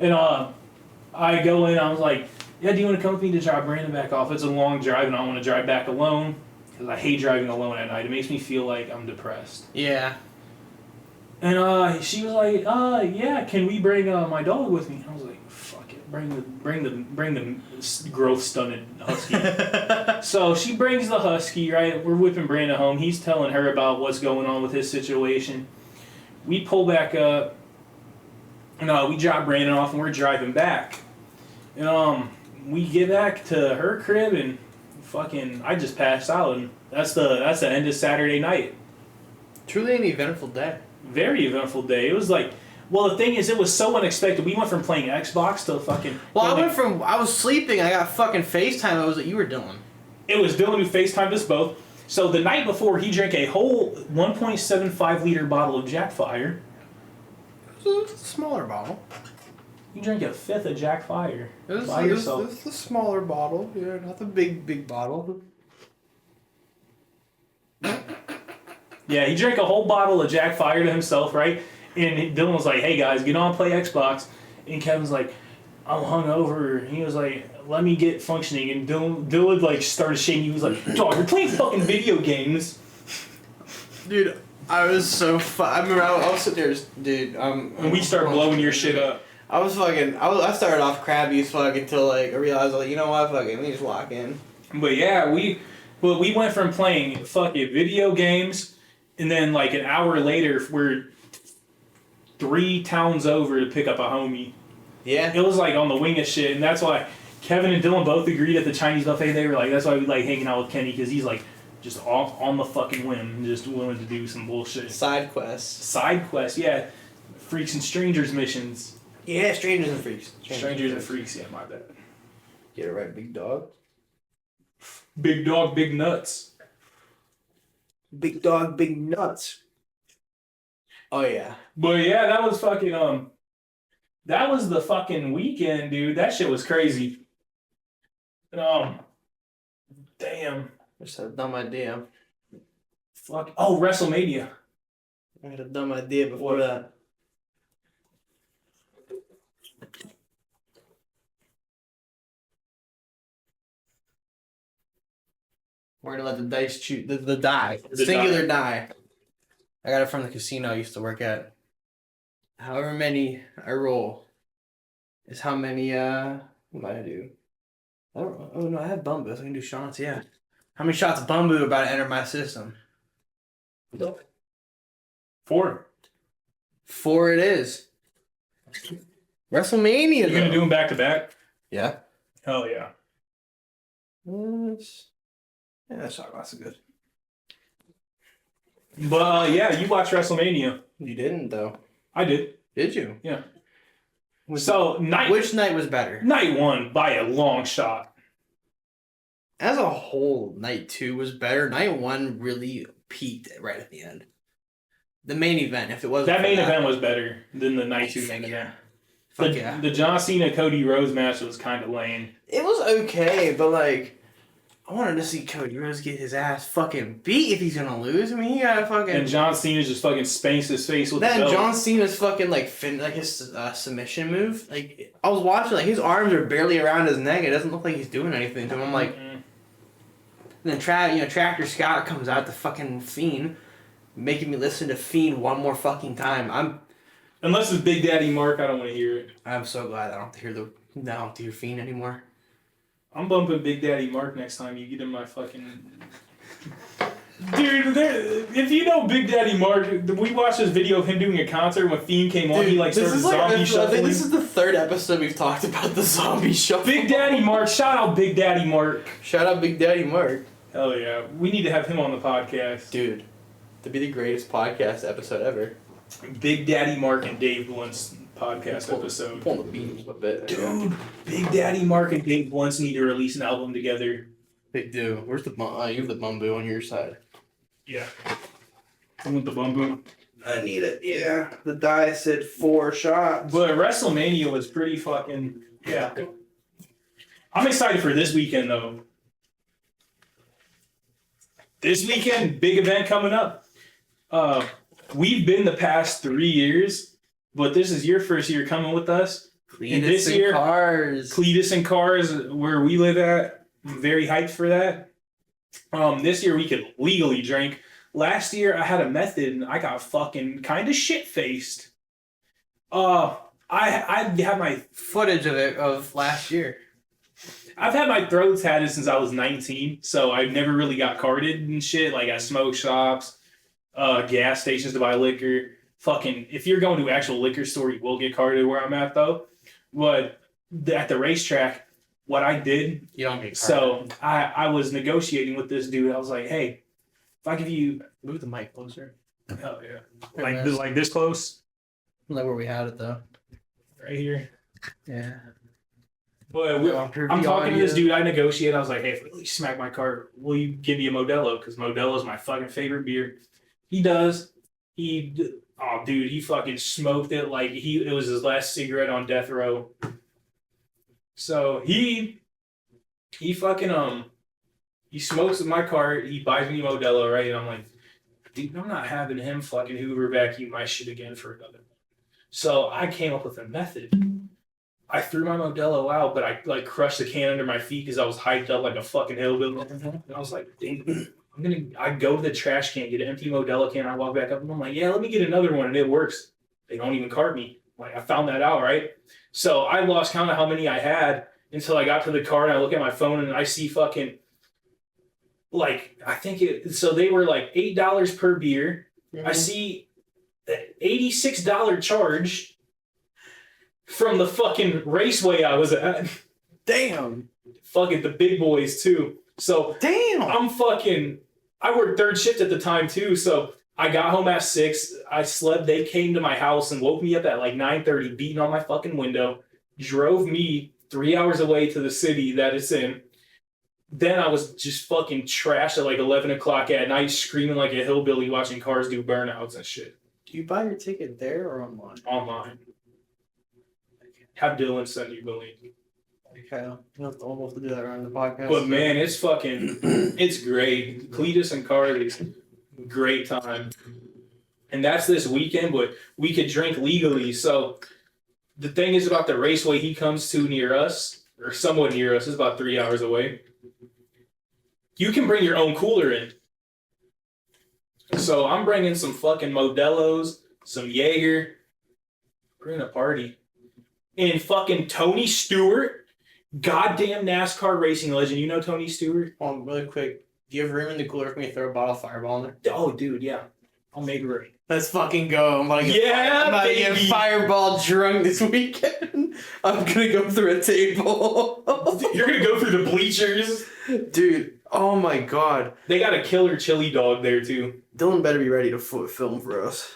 And I go in. I was like, yeah, do you want to come with me to drop Brandon back off? It's a long drive, and I don't want to drive back alone because I hate driving alone at night. It makes me feel like I'm depressed. Yeah. And she was like, yeah, can we bring my dog with me? And I was like, fuck it, bring the growth stunted husky. So she brings the husky, right? We're whipping Brandon home. He's telling her about what's going on with his situation. We pull back up, and we drop Brandon off, and we're driving back. And we get back to her crib, and fucking I just passed out, and that's the end of Saturday night. Truly an eventful day. Very eventful day. It was like, well, the thing is, it was so unexpected. We went from playing Xbox to fucking. Well, I was sleeping. I got fucking FaceTime. What was it you were doing? It was Dylan who FaceTimed us both. So the night before, he drank a whole 1.75 liter bottle of Jack Fire. It's a smaller bottle. You drank a fifth of Jack Fire by It yourself. was the smaller bottle. Yeah, not the big bottle. Yeah, he drank a whole bottle of Jack Fire to himself, right? And Dylan was like, hey guys, get on, play Xbox. And Kevin's like, I'm hungover. And he was like, let me get functioning. And Dylan like started shaking. He was like, dog, you're playing fucking video games. Dude, I was so I remember I was sitting there just, dude, And we start blowing your shit up. I started off crabby as fuck until like I realized like, you know what, fuck it, let me just lock in. But yeah, we went from playing fucking video games, and then like an hour later we're 3 towns over to pick up a homie. Yeah. It was like on the wing of shit, and that's why Kevin and Dylan both agreed at the Chinese buffet. They were like, that's why we like hanging out with Kenny, because he's like just off on the fucking whim, just willing to do some bullshit. Side quests, yeah. Freaks and strangers missions. Yeah, strangers and freaks. Strangers and freaks, yeah, my bad. Get it right, big dog. Big dog, big nuts. Big dog, big nuts. Oh yeah. But yeah, that was fucking that was the fucking weekend, dude. That shit was crazy. Damn. I just had a dumb idea. Fuck. Oh, WrestleMania. I had a dumb idea before that. We're gonna let the dice shoot the die. The singular die. I got it from the casino I used to work at. However many I roll is how many what do I do? I don't, oh no, I have Bumbu, so I can do shots, yeah. How many shots of Bumbu about to enter my system? 4. 4 it is. WrestleMania. You're gonna do them back to back? Yeah. Hell yeah. Yeah, that shot glass is good. But yeah, you watched WrestleMania. You didn't though. I did. Did you? Yeah. Which night was better? Night 1 by a long shot. As a whole, night 2 was better. Night 1 really peaked right at the end. The main event, if it was that main event was better than the night 2 main event. The John Cena Cody Rhodes match was kind of lame. It was okay, but like, I wanted to see Cody Rhodes get his ass fucking beat if he's gonna lose. I mean, he got fucking. And John Cena just fucking spanks his face with the belt. John Cena's fucking like his submission move. Like I was watching, like his arms are barely around his neck. It doesn't look like he's doing anything to him. I'm like, and then Tractor Scott comes out, the fucking Fiend, making me listen to Fiend one more fucking time. Unless it's Big Daddy Mark, I don't want to hear it. I'm so glad I don't have to hear Fiend anymore. I'm bumping Big Daddy Mark next time you get in my fucking... Dude, if you know Big Daddy Mark, we watched this video of him doing a concert when Fiend came on. He started zombie shuffling. I think this is the 3rd episode we've talked about the zombie shuffle. Big Daddy Mark, shout out Big Daddy Mark. Shout out Big Daddy Mark. Hell yeah, we need to have him on the podcast. Dude, that'd be the greatest podcast episode ever. Big Daddy Mark and Dave Blunt's podcast episode. Pull the beans a bit. Dude, Big Daddy Mark and Dave Blunt need to release an album together. They do. Where's the you have the bamboo on your side? Yeah. I want the bamboo. I need it. Yeah. The die said 4 shots. But WrestleMania was pretty fucking I'm excited for this weekend though. This weekend, big event coming up. We've been the past 3 years, but this is your first year coming with us. Cletus and Cars. Cletus and Cars, where we live at. I'm very hyped for that. This year we could legally drink. Last year I had a method and I got fucking kind of shit-faced. I have my footage of last year. I've had my throat tatted since I was 19, so I never really got carded and shit, like at smoke shops, gas stations to buy liquor. Fucking, if you're going to an actual liquor store, you will get carded where I'm at, though. But at the racetrack, what I did... You don't get carded. So I was negotiating with this dude. I was like, hey, if I give you... Move the mic closer. Oh, yeah. Like this close? Like where we had it, though. Right here. Yeah. But I'm talking to this dude. I negotiate. I was like, hey, if you smack my car, will you give me a Modelo? Because Modelo is my fucking favorite beer. He does. Oh, dude, he fucking smoked it like it was his last cigarette on death row. So he fucking he smokes in my car. He buys me Modelo, right? And I'm like, dude, I'm not having him fucking Hoover vacuum my shit again for another one. So I came up with a method. I threw my Modelo out, but I like crushed the can under my feet because I was hyped up like a fucking hillbilly. And I was like, dang, I go to the trash can, get an empty Modelo can. I walk back up and I'm like, yeah, let me get another one. And it works. They don't even card me. Like I found that out, right? So I lost count of how many I had until I got to the car and I look at my phone and I see fucking so they were like $8 per beer. Mm-hmm. I see $86 charge from the fucking raceway I was at. Damn. Fucking the big boys too. So damn. I worked third shift at the time too, so I got home at 6. I slept. They came to my house and woke me up at like 9:30, beating on my fucking window, drove me 3 hours away to the city that it's in. Then I was just fucking trashed at like 11 o'clock at night, screaming like a hillbilly watching cars do burnouts and shit. Do you buy your ticket there or online? Online. Have Dylan send you the link. Okay, we'll have to do that around the podcast. But man, it's fucking, it's great. Cletus and Carly's, great time. And that's this weekend, but we could drink legally. So the thing is about the raceway he comes to near us, or somewhat near us, is about 3 hours away. You can bring your own cooler in. So I'm bringing some fucking Modelo's, some Jaeger. We're in a party. And fucking Tony Stewart, goddamn NASCAR racing legend. You know Tony Stewart? Really quick. Do you have room in the cooler for me to throw a bottle of Fireball in there? Oh, dude, yeah. I'll make it right. Let's fucking go. I'm about to get Fireball drunk this weekend. I'm gonna go through a table. You're gonna go through the bleachers? Dude, Oh my god. They got a killer chili dog there too. Dylan better be ready to film for us.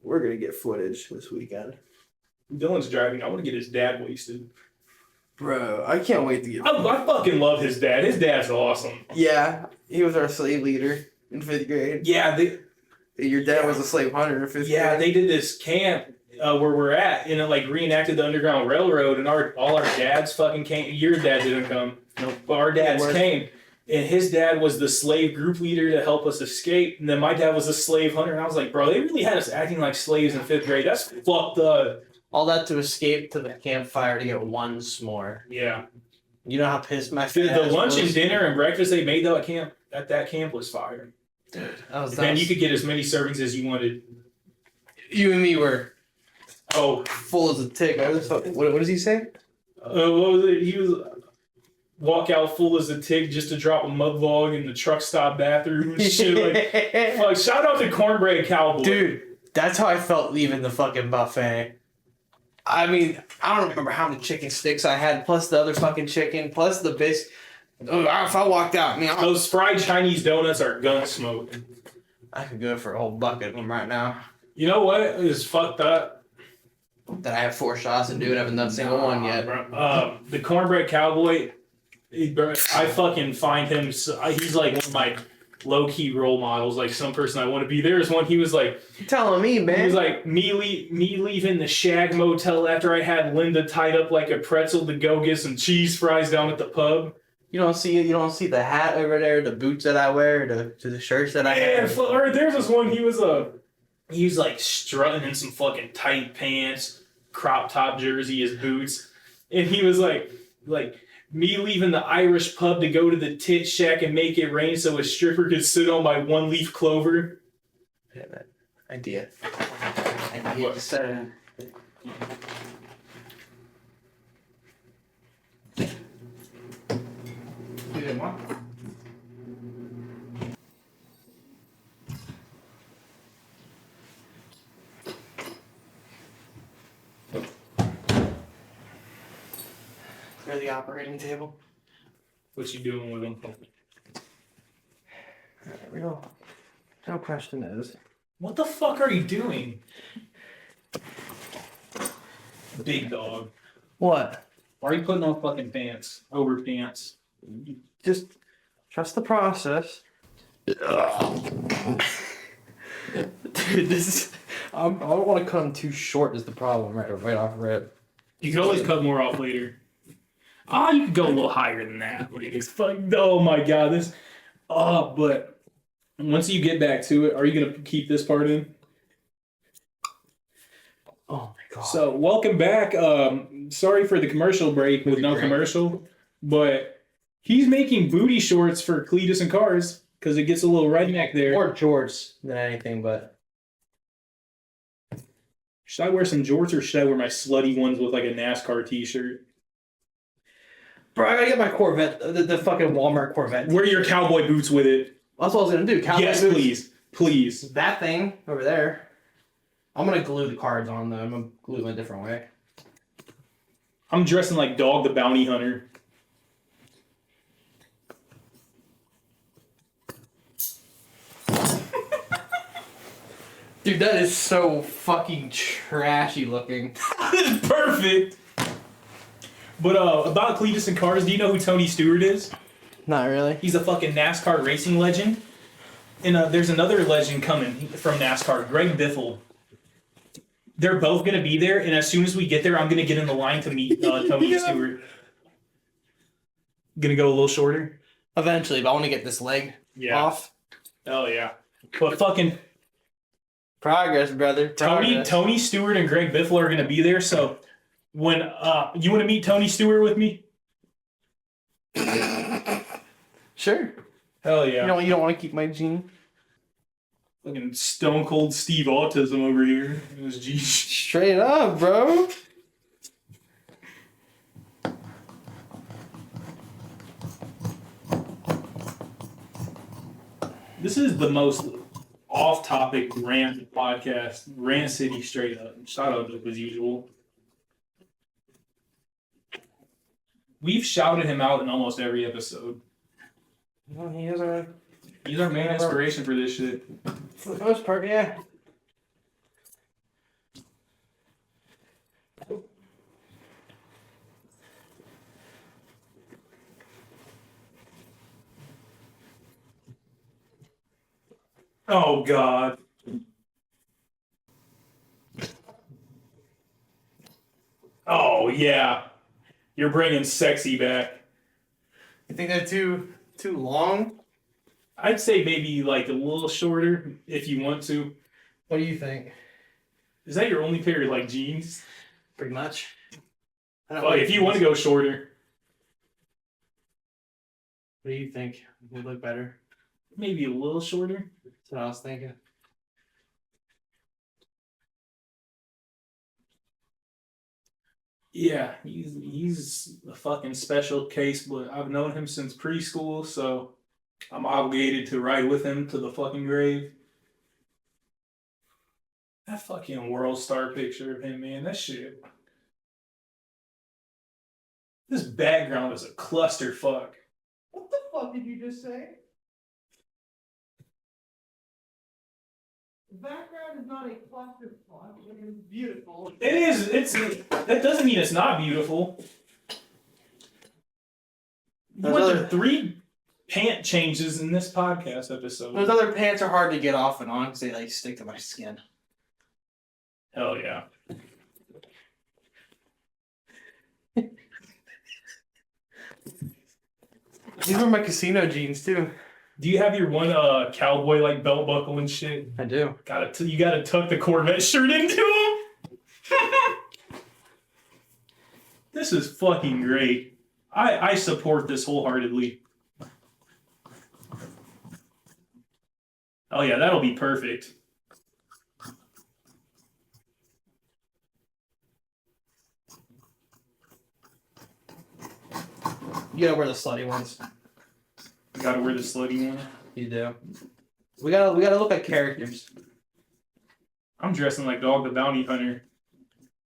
We're gonna get footage this weekend. Dylan's driving. I want to get his dad wasted. Bro, I can't wait to get. I fucking love his dad. His dad's awesome. Yeah, he was our slave leader in 5th grade. Yeah, Your dad was a slave hunter in 5th grade. yeah, they did this camp where we're at, and it like reenacted the Underground Railroad, and all our dads fucking came. Your dad didn't come, Nope. but our dads came, and his dad was the slave group leader to help us escape, and then my dad was a slave hunter, and I was like, bro, they really had us acting like slaves in 5th grade. That's fucked up. All that to escape to the campfire to get one s'more. Yeah. You know how pissed my Dude, fat the ass lunch was? and dinner and breakfast they made though at that camp was fire. Then you could get as many servings as you wanted. You and me were Oh, full as a tick. What does he say? what was it? He was walk out full as a tick just to drop a mud log in the truck stop bathroom and shit. Like, fuck, shout out to Cornbread Cowboy. Dude, that's how I felt leaving the fucking buffet. I mean, I don't remember how many chicken sticks I had, plus the other fucking chicken, plus the biscuit. If I walked out, Those fried Chinese donuts are gun smoke. I could go for a whole bucket of them right now. You know what is fucked up? That I have 4 shots and dude, I haven't done a single one yet. Bro. The Cornbread Cowboy, I fucking find him. He's like one of my low key role models. Like some person I want to be. There's one. He was like, You're telling me, man. he was like me leaving the Shag Motel after I had Linda tied up like a pretzel to go get some cheese fries down at the pub. You don't see the hat over there, the boots that I wear, the shirts that I have. Or there's this one. He was like strutting in some fucking tight pants, crop top jersey, his boots, and he was like me leaving the Irish pub to go to the tit shack and make it rain so a stripper could sit on my 1-leaf clover. Yeah, that idea. What? Clear the operating table. What you doing with him? Real question is, What the fuck are you doing? Big dog. what? Why are you putting on fucking pants over pants? Just trust the process. Dude, this is. I don't want to cut him too short. Is the problem right off rip? You can always cut more off later. You could go a little higher than that. Like, it's fucking, oh my god, this. But once you get back to it, are you gonna keep this part in? Oh my god. So welcome back. Sorry for the commercial break with no commercial, but he's making booty shorts for Cletus and Cars because it gets a little redneck there. More jorts than anything, but Should I wear some jorts or should I wear my slutty ones with like a NASCAR t-shirt? bro, I gotta get my Corvette, the fucking Walmart Corvette. Wear your cowboy boots with it. That's what I was gonna do. Cowboy Yes, boots. please. Please. That thing over there. I'm gonna glue the cards on though. I'm gonna glue them a different way. I'm dressing like Dog the Bounty Hunter. Dude, that is so fucking trashy looking. This is perfect. But about Cletus and Cars, do you know who Tony Stewart is? Not really. He's a fucking NASCAR racing legend. And there's another legend coming from NASCAR, Greg Biffle. They're both going to be there, and as soon as we get there, I'm going to get in the line to meet Tony Stewart. Going to go a little shorter? Eventually, but I want to get this leg off. Oh, yeah. But fucking Progress, brother. Progress. Tony Stewart and Greg Biffle are going to be there, so when you want to meet Tony Stewart with me? Sure. Hell yeah. You don't want to keep my gene? Fucking Stone Cold Steve Autism over here. It was G. Straight up, bro. This is the most off-topic rant podcast. Rant City straight up. Shout out as usual. We've shouted him out in almost every episode. Well, He's our main inspiration for this shit. for the most part, yeah. Oh God. Oh yeah. You're bringing sexy back. You think they're too long? I'd say maybe like a little shorter if you want to. What do you think? Is that your only pair of like jeans? Pretty much. I don't Well, like if you want to go shorter, What do you think would look better? maybe a little shorter. That's what I was thinking. Yeah, he's a fucking special case, but I've known him since preschool, so I'm obligated to ride with him to the fucking grave. That fucking world star picture of him, man, that shit. This background is a clusterfuck. What the fuck did you just say? The background is not a cluster plot. It is beautiful. It is. That doesn't mean it's not beautiful. You Those went other- through 3 pant changes in this podcast episode. Those other pants are hard to get off and on because they like stick to my skin. Hell yeah. These were my casino jeans too. Do you have your one cowboy like belt buckle and shit? I do. You gotta tuck the Corvette shirt into him. This is fucking great. I support this wholeheartedly. Oh yeah, that'll be perfect. You gotta wear the slutty ones. You gotta wear the slutty one. You do. We gotta look like characters. I'm dressing like Dog the Bounty Hunter.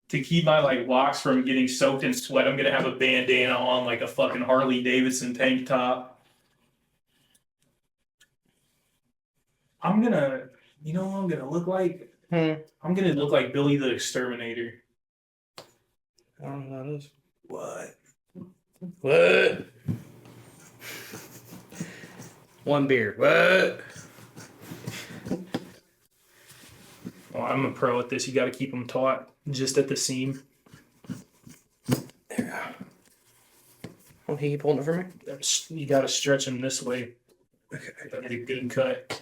To keep my like locks from getting soaked in sweat, I'm gonna have a bandana on like a fucking Harley Davidson tank top. I'm gonna, you know what I'm gonna look like? I'm gonna look like Billy the Exterminator. I don't know what that is. What? What? One beer. What? Well, I'm a pro at this. You gotta keep them taut just at the seam. There. Oh, he keep holding it for me? You gotta stretch them this way. Okay. Get a good cut.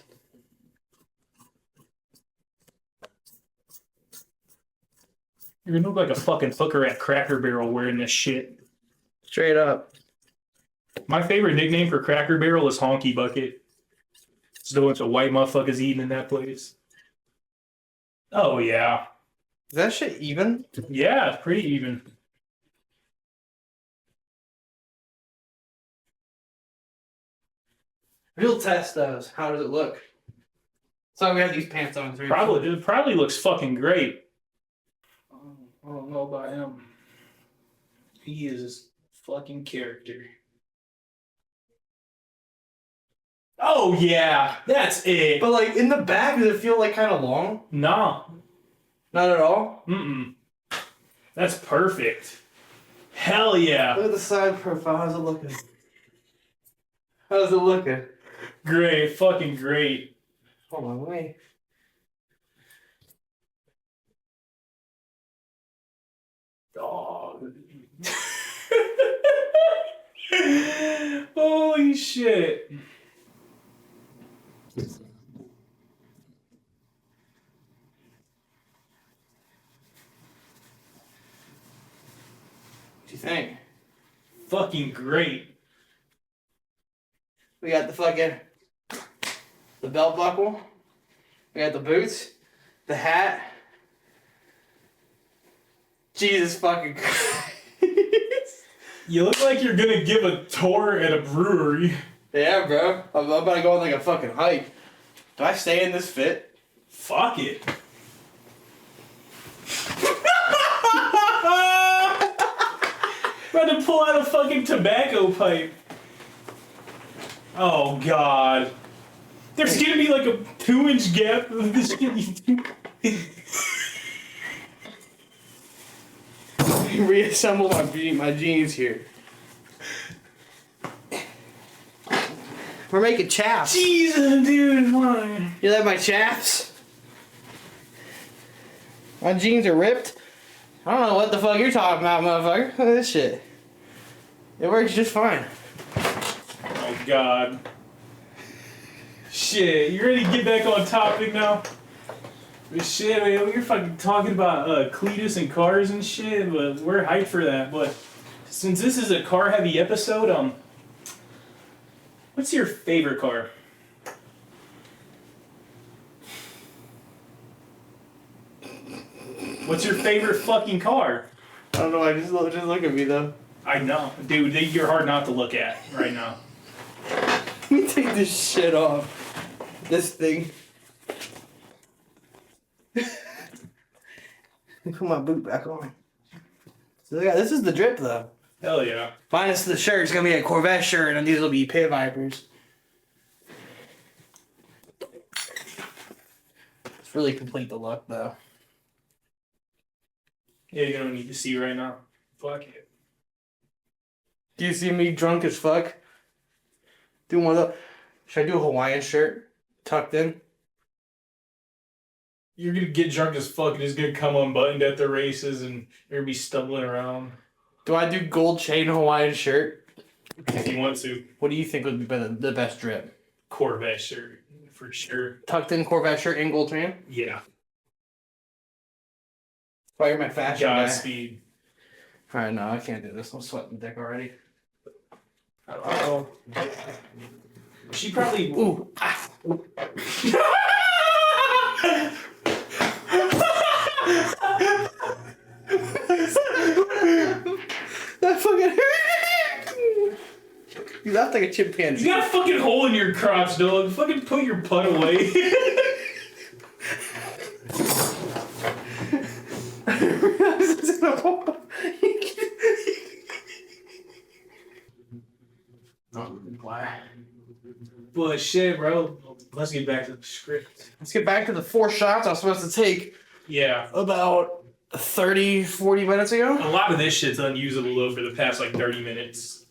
You're gonna look like a fucking hooker at Cracker Barrel wearing this shit. Straight up. My favorite nickname for Cracker Barrel is Honky Bucket. It's a bunch of white motherfuckers eating in that place. Oh yeah. Is that shit even? Yeah, it's pretty even. Real test those. How does it look? So we have these pants on. It probably looks fucking great. I don't know about him. He is a fucking character. Oh yeah, that's it. But like in the back, does it feel like kind of long? Nah. Not at all. Mm-mm. That's perfect. Hell yeah. Look at the side profile. How's it looking? How's it looking? Great. Fucking great. Hold on, wait. Oh. Holy shit. What do you think? Fucking great. We got the belt buckle. We got the boots, the hat. Jesus fucking Christ. You look like you're gonna give a tour at a brewery. Yeah, bro. I'm about to go on like a fucking hike. Do I stay in this fit? Fuck it. About to pull out a fucking tobacco pipe. Oh God. There's gonna be like a 2-inch gap of this shit. Reassemble my jeans here. We're making chaps. Jesus, dude, why? You like my chaps? My jeans are ripped. I don't know what the fuck you're talking about, motherfucker. Look at this shit. It works just fine. Oh God. Shit, you ready to get back on topic now? Shit, man, we were fucking talking about Cletus and cars and shit, but we're hyped for that. But since this is a car-heavy episode, what's your favorite car? What's your favorite fucking car? I don't know. I just look at me though. I know, dude. You're hard not to look at right now. Let me take this shit off. This thing. Put my boot back on. So yeah, this is the drip though. Hell yeah. Minus the shirt, it's gonna be a Corvette shirt, and these will be Pit Vipers. It's really complete the look though. Yeah, you don't need to see right now. Fuck it. Do you see me drunk as fuck? Do one of the. Should I do a Hawaiian shirt tucked in? You're gonna get drunk as fuck and it's gonna come unbuttoned at the races and you're gonna be stumbling around. Do I do gold chain Hawaiian shirt? If you want to. What do you think would be the best drip? Corvette shirt, for sure. Tucked in Corvette shirt and gold chain? Yeah. Oh, you're my fashion guy. Godspeed. Alright, no, I can't do this. I'm sweating dick already. Uh-oh. She probably... Ooh. That fucking hurt. You laughed like a chimpanzee. You got a fucking hole in your crotch, dog. Fucking put your butt away. Why? But shit, bro. Let's get back to the script. Let's get back to the 4 shots I was supposed to take Yeah. about 30, 40 minutes ago. A lot of this shit's unusable, though, for the past, 30 minutes.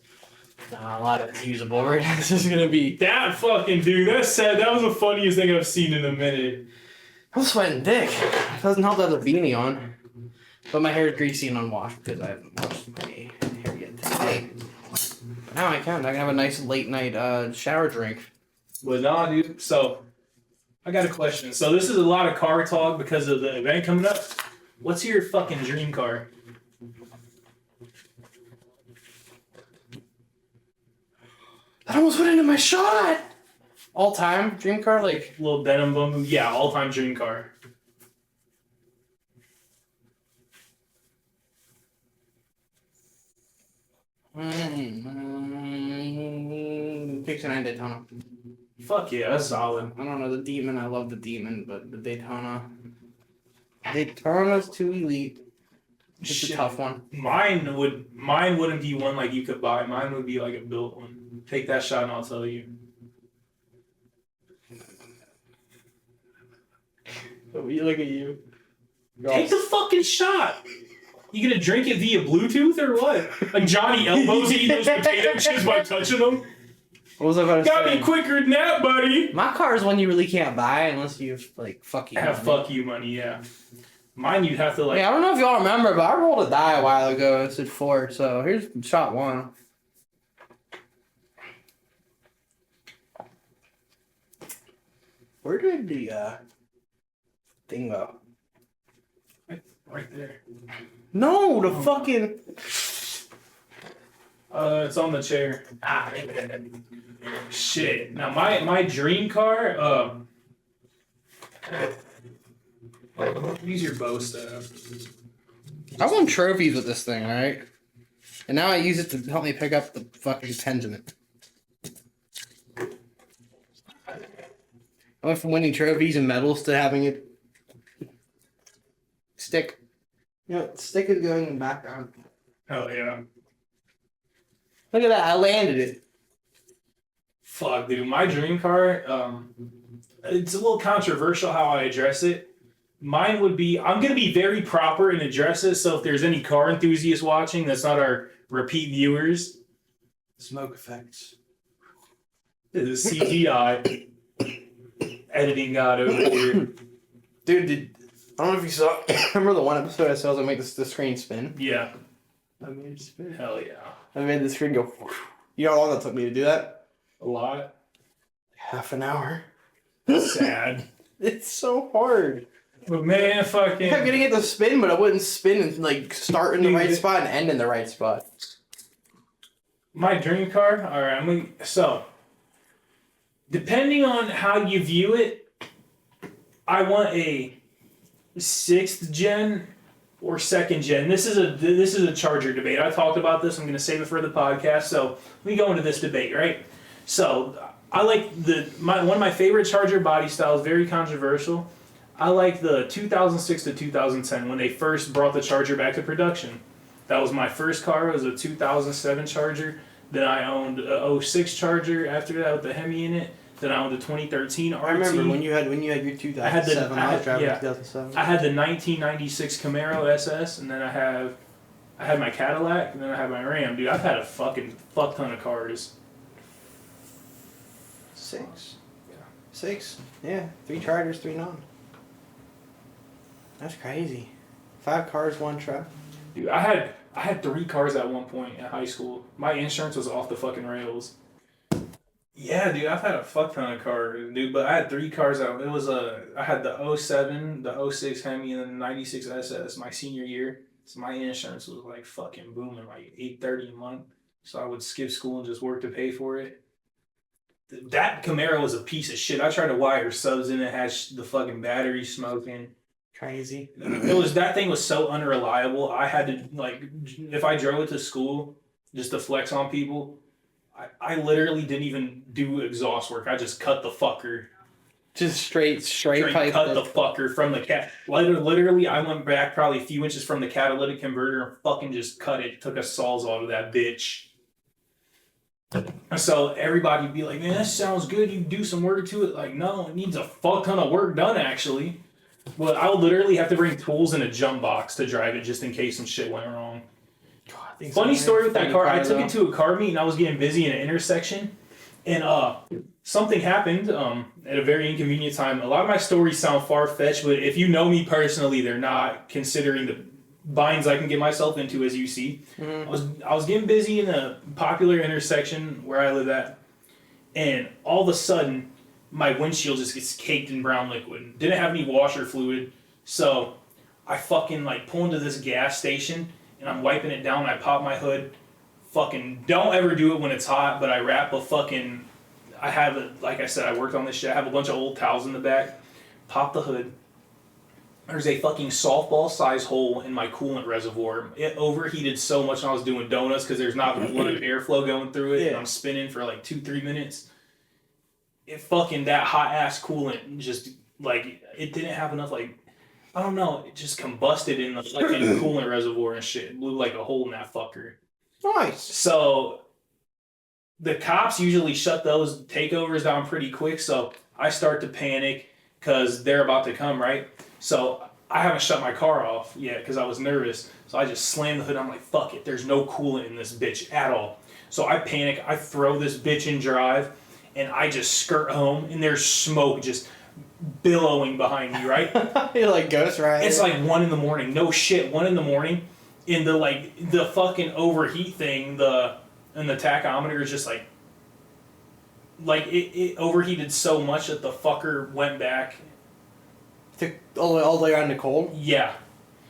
Nah, a lot of it's usable, right? This is gonna be... That fucking dude, that's sad. That was the funniest thing I've seen in a minute. I'm sweating dick. It doesn't help that I have a beanie on. But my hair is greasy and unwashed because I haven't washed my hair yet today. But now I can. I can have a nice late night shower drink. But nah, dude. So, I got a question. So, this is a lot of car talk because of the event coming up. What's your fucking dream car? That almost went into my shot! All time dream car? Like, Little denim bum. Yeah, all-time dream car. '69 Daytona. Fuck yeah, that's solid. I don't know the Demon. I love the Demon, but the Daytona. Daytona's too elite. It's Shit. a tough one. Mine wouldn't be one like you could buy. Mine would be like a built one. Take that shot and I'll tell you. Look at you. Take the fucking shot. You gonna drink it via Bluetooth or what? Like Johnny Elbows eating those potato chips by touching them? What was I about to Gotta say? be quicker than that, buddy. My car is one you really can't buy unless you fuck you. Have money. fuck you money, yeah. Mine you'd have to Yeah, I don't know if y'all remember, but I rolled a die a while ago. It said 4, so here's shot 1. Where did the thing go? right there. No, the fucking. It's on the chair. Shit. Now my dream car, use your bow staff. I won trophies with this thing, alright? And now I use it to help me pick up the fucking pendulum. I went from winning trophies and medals to having it stick. You know, stick is going in the background. Hell yeah. Look at that, I landed it. Fuck, dude. My dream car, it's a little controversial how I address it. Mine would be, I'm going to be very proper and address it. So if there's any car enthusiasts watching, that's not our repeat viewers. Smoke effects. The CGI editing god over here. Dude, I don't know if you saw. Remember the one episode I said I was gonna make the screen spin? Yeah. I made it spin. Hell yeah. I made the screen go. You know how long that took me to do that? A lot. Half an hour. Sad. It's so hard. But man, I kept fucking. getting it to spin, but it wouldn't spin and like start in the right spot and end in the right spot. My dream car? Alright, so. Depending on how you view it, I want a 6th gen or 2nd gen. This is a Charger debate. I talked about this. I'm going to save it for the podcast. So let me go into this debate, right? So I like one of my favorite Charger body styles. Very controversial. I like the 2006 to 2010 when they first brought the Charger back to production. That was my first car. It was a 2007 Charger. Then I owned a 06 Charger after that with the Hemi in it. Then I owned a 2013 RT. I remember when you had your 2007. I was driving 2007. I had the 1996 Camaro SS, and then I had my Cadillac, and then I had my Ram. Dude, I've had a fucking fuck ton of cars. 6. Yeah. 6. Yeah. 3 Chargers, 3 non. That's crazy. 5 cars, 1 truck. Dude, I had 3 cars at one point in high school. My insurance was off the fucking rails. Yeah, dude, I've had a fuck ton of cars, dude, but I had 3 cars out. I had the 07, the 06 Hemi, and then the 96 SS my senior year. So my insurance was like fucking booming, like $830 a month. So I would skip school and just work to pay for it. That Camaro was a piece of shit. I tried to wire subs in it, had the fucking battery smoking. Crazy. That thing was so unreliable. I had to, like, if I drove it to school just to flex on people, I literally didn't even do exhaust work. I just cut the fucker. Just straight pipe. Cut the fucker from the cat. Literally, I went back probably a few inches from the catalytic converter and fucking just cut it. Took a sawzall to that bitch. So everybody would be like, man, that sounds good. You do some work to it. Like, no, it needs a fuck ton of work done, actually. But I would literally have to bring tools in a jump box to drive it just in case some shit went wrong. God, funny story with that car. I took it to a car meet and I was getting busy in an intersection. And something happened at a very inconvenient time. A lot of my stories sound far-fetched, but if you know me personally, they're not, considering the binds I can get myself into, as you see. Mm-hmm. I was getting busy in a popular intersection where I live at. And all of a sudden, my windshield just gets caked in brown liquid. Didn't have any washer fluid. So I fucking pull into this gas station and I'm wiping it down. I pop my hood. Fucking don't ever do it when it's hot, but I wrap a fucking, like I said, I worked on this shit. I have a bunch of old towels in the back. Pop the hood. There's a fucking softball size hole in my coolant reservoir. It overheated so much when I was doing donuts because there's not a lot of airflow going through it. Yeah. And I'm spinning for 2-3 minutes. It fucking, that hot ass coolant just it didn't have enough I don't know, it just combusted in the fucking coolant reservoir and shit. It blew a hole in that fucker. Nice. So the cops usually shut those takeovers down pretty quick, so I start to panic because they're about to come, right? So I haven't shut my car off yet because I was nervous. So I just slammed the hood. I'm like, fuck it, there's no coolant in this bitch at all. So I panic, I throw this bitch in drive, and I just skirt home, and there's smoke just billowing behind me, right? You're like Ghost Rider. It's 1 a.m. No shit, 1 a.m. And the fucking overheat thing, and the tachometer is just it overheated so much that the fucker went back. All the way around to cold? Yeah.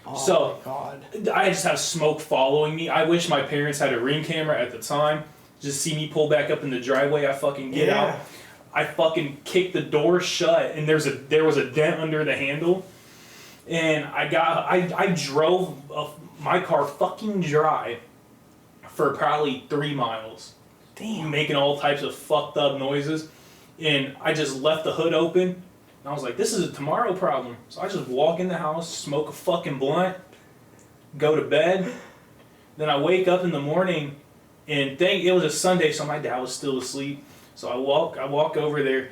Oh, so God. I just have smoke following me. I wish my parents had a Ring camera at the time. Just see me pull back up in the driveway. I fucking get out. I fucking kick the door shut, and there was a dent under the handle, and I drove my car fucking dry for probably 3 miles. Damn. Making all types of fucked up noises, and I just left the hood open, and I was like, this is a tomorrow problem. So I just walk in the house, smoke a fucking blunt, go to bed, then I wake up in the morning. And it was a Sunday, so my dad was still asleep. So I walk over there,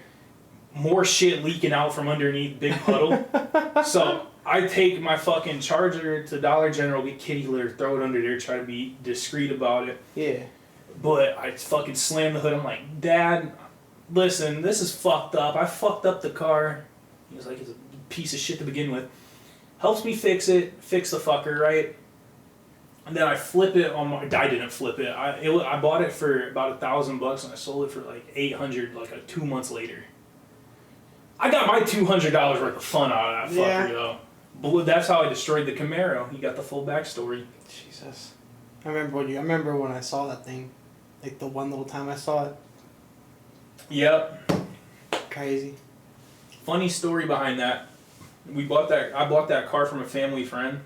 more shit leaking out from underneath, big puddle. So I take my fucking charger to Dollar General, get kitty litter, throw it under there, try to be discreet about it. Yeah. But I fucking slam the hood. I'm like, Dad, listen, this is fucked up. I fucked up the car. He was like, it's a piece of shit to begin with. Helps me fix the fucker, right? And then I flip it on my. I didn't flip it. I bought it for about $1,000 and I sold it for like $800 like 2 months later. I got my $200 worth of fun out of that fucker though. But that's how I destroyed the Camaro. You got the full backstory. Jesus. I remember when I saw that thing, like the one little time I saw it. Yep. Crazy. Funny story behind that. I bought that car from a family friend.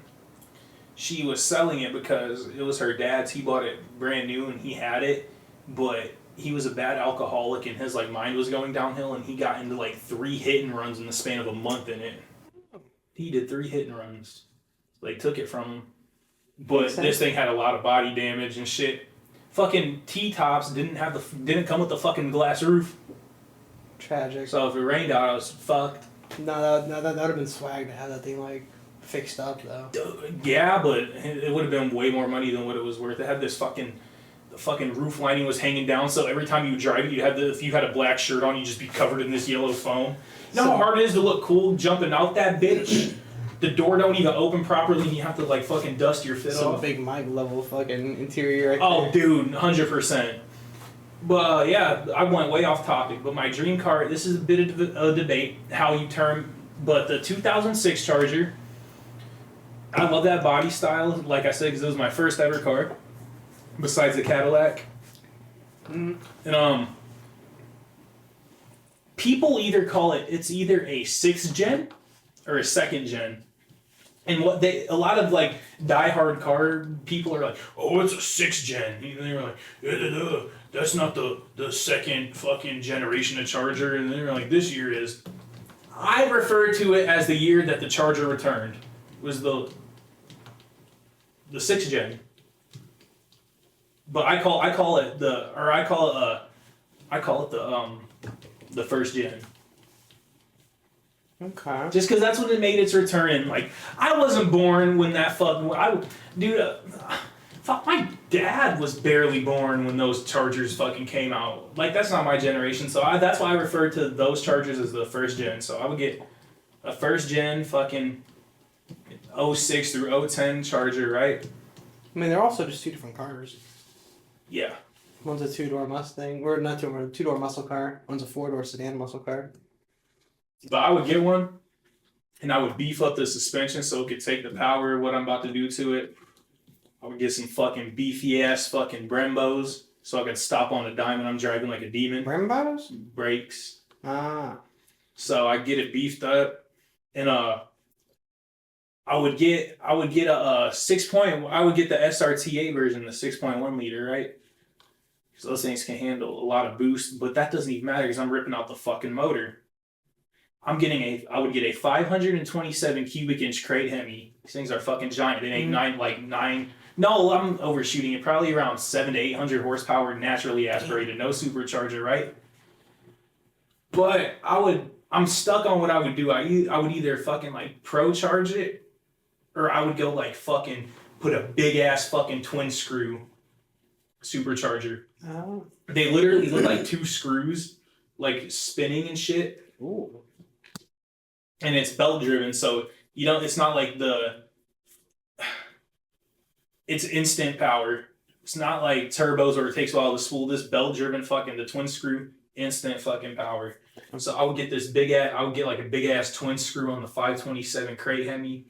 She was selling it because it was her dad's. He bought it brand new and he had it, but he was a bad alcoholic and his like mind was going downhill and he got into like 3 hit and runs in the span of a month in it. He did 3 hit and runs. They took it from him. But this thing had a lot of body damage and shit. Fucking T-tops didn't come with the fucking glass roof. Tragic. So if it rained out, I was fucked. No, that would have been swag to have that thing like fixed up though. Yeah, but it would have been way more money than what it was worth. It had this the fucking roof lining was hanging down, so every time you drive it, if you had a black shirt on, you'd just be covered in this yellow foam. You know how hard it is to look cool jumping out that bitch? The door don't even open properly and you have to like fucking dust your fit Some off. big Mike level fucking interior right Oh, there. dude, 100%. But yeah, I went way off topic. But my dream car, this is a bit of a debate, how you term, but the 2006 Charger, I love that body style, like I said, because it was my first ever car, besides the Cadillac. And people either call it's either a 6th gen or a 2nd gen. And a lot of like diehard car people are like, oh, it's a 6th gen. And they're like, that's not the second fucking generation of Charger. And they're like, this year is. I refer to it as the year that the Charger returned. It was the 6th gen. But I call it the 1st gen. Okay. Just because that's when it made its return. And like, I wasn't born when that my dad was barely born when those Chargers fucking came out. Like, that's not my generation. So that's why I refer to those Chargers as the 1st gen. So I would get a 1st gen fucking 06 through 010 Charger, right? I mean, they're also just 2 different cars. Yeah. One's a 2-door Mustang, or not 2-door muscle car. One's a 4-door sedan muscle car. But I would get one, and I would beef up the suspension so it could take the power of what I'm about to do to it. I would get some fucking beefy ass fucking Brembos so I could stop on a dime when I'm driving like a demon. Brembos? Brakes. Ah. So I get it beefed up, and I would get a I would get the SRT8 version, the 6.1 liter, right? Because those things can handle a lot of boost, but that doesn't even matter because I'm ripping out the fucking motor. I would get a 527 cubic inch crate Hemi. These things are fucking giant. It ain't nine. No, I'm overshooting it. Probably around 700 to 800 horsepower, naturally aspirated, no supercharger, right? But I'm stuck on what I would do. I would either fucking like pro charge it, or I would go like fucking put a big ass fucking twin screw supercharger. Oh. They literally look like 2 screws, like spinning and shit. Ooh. And it's belt driven, so it's not like it's instant power. It's not like turbos where it takes a while to spool. This belt driven fucking the twin screw, instant fucking power. So I would get like a big ass twin screw on the 527 crate Hemi.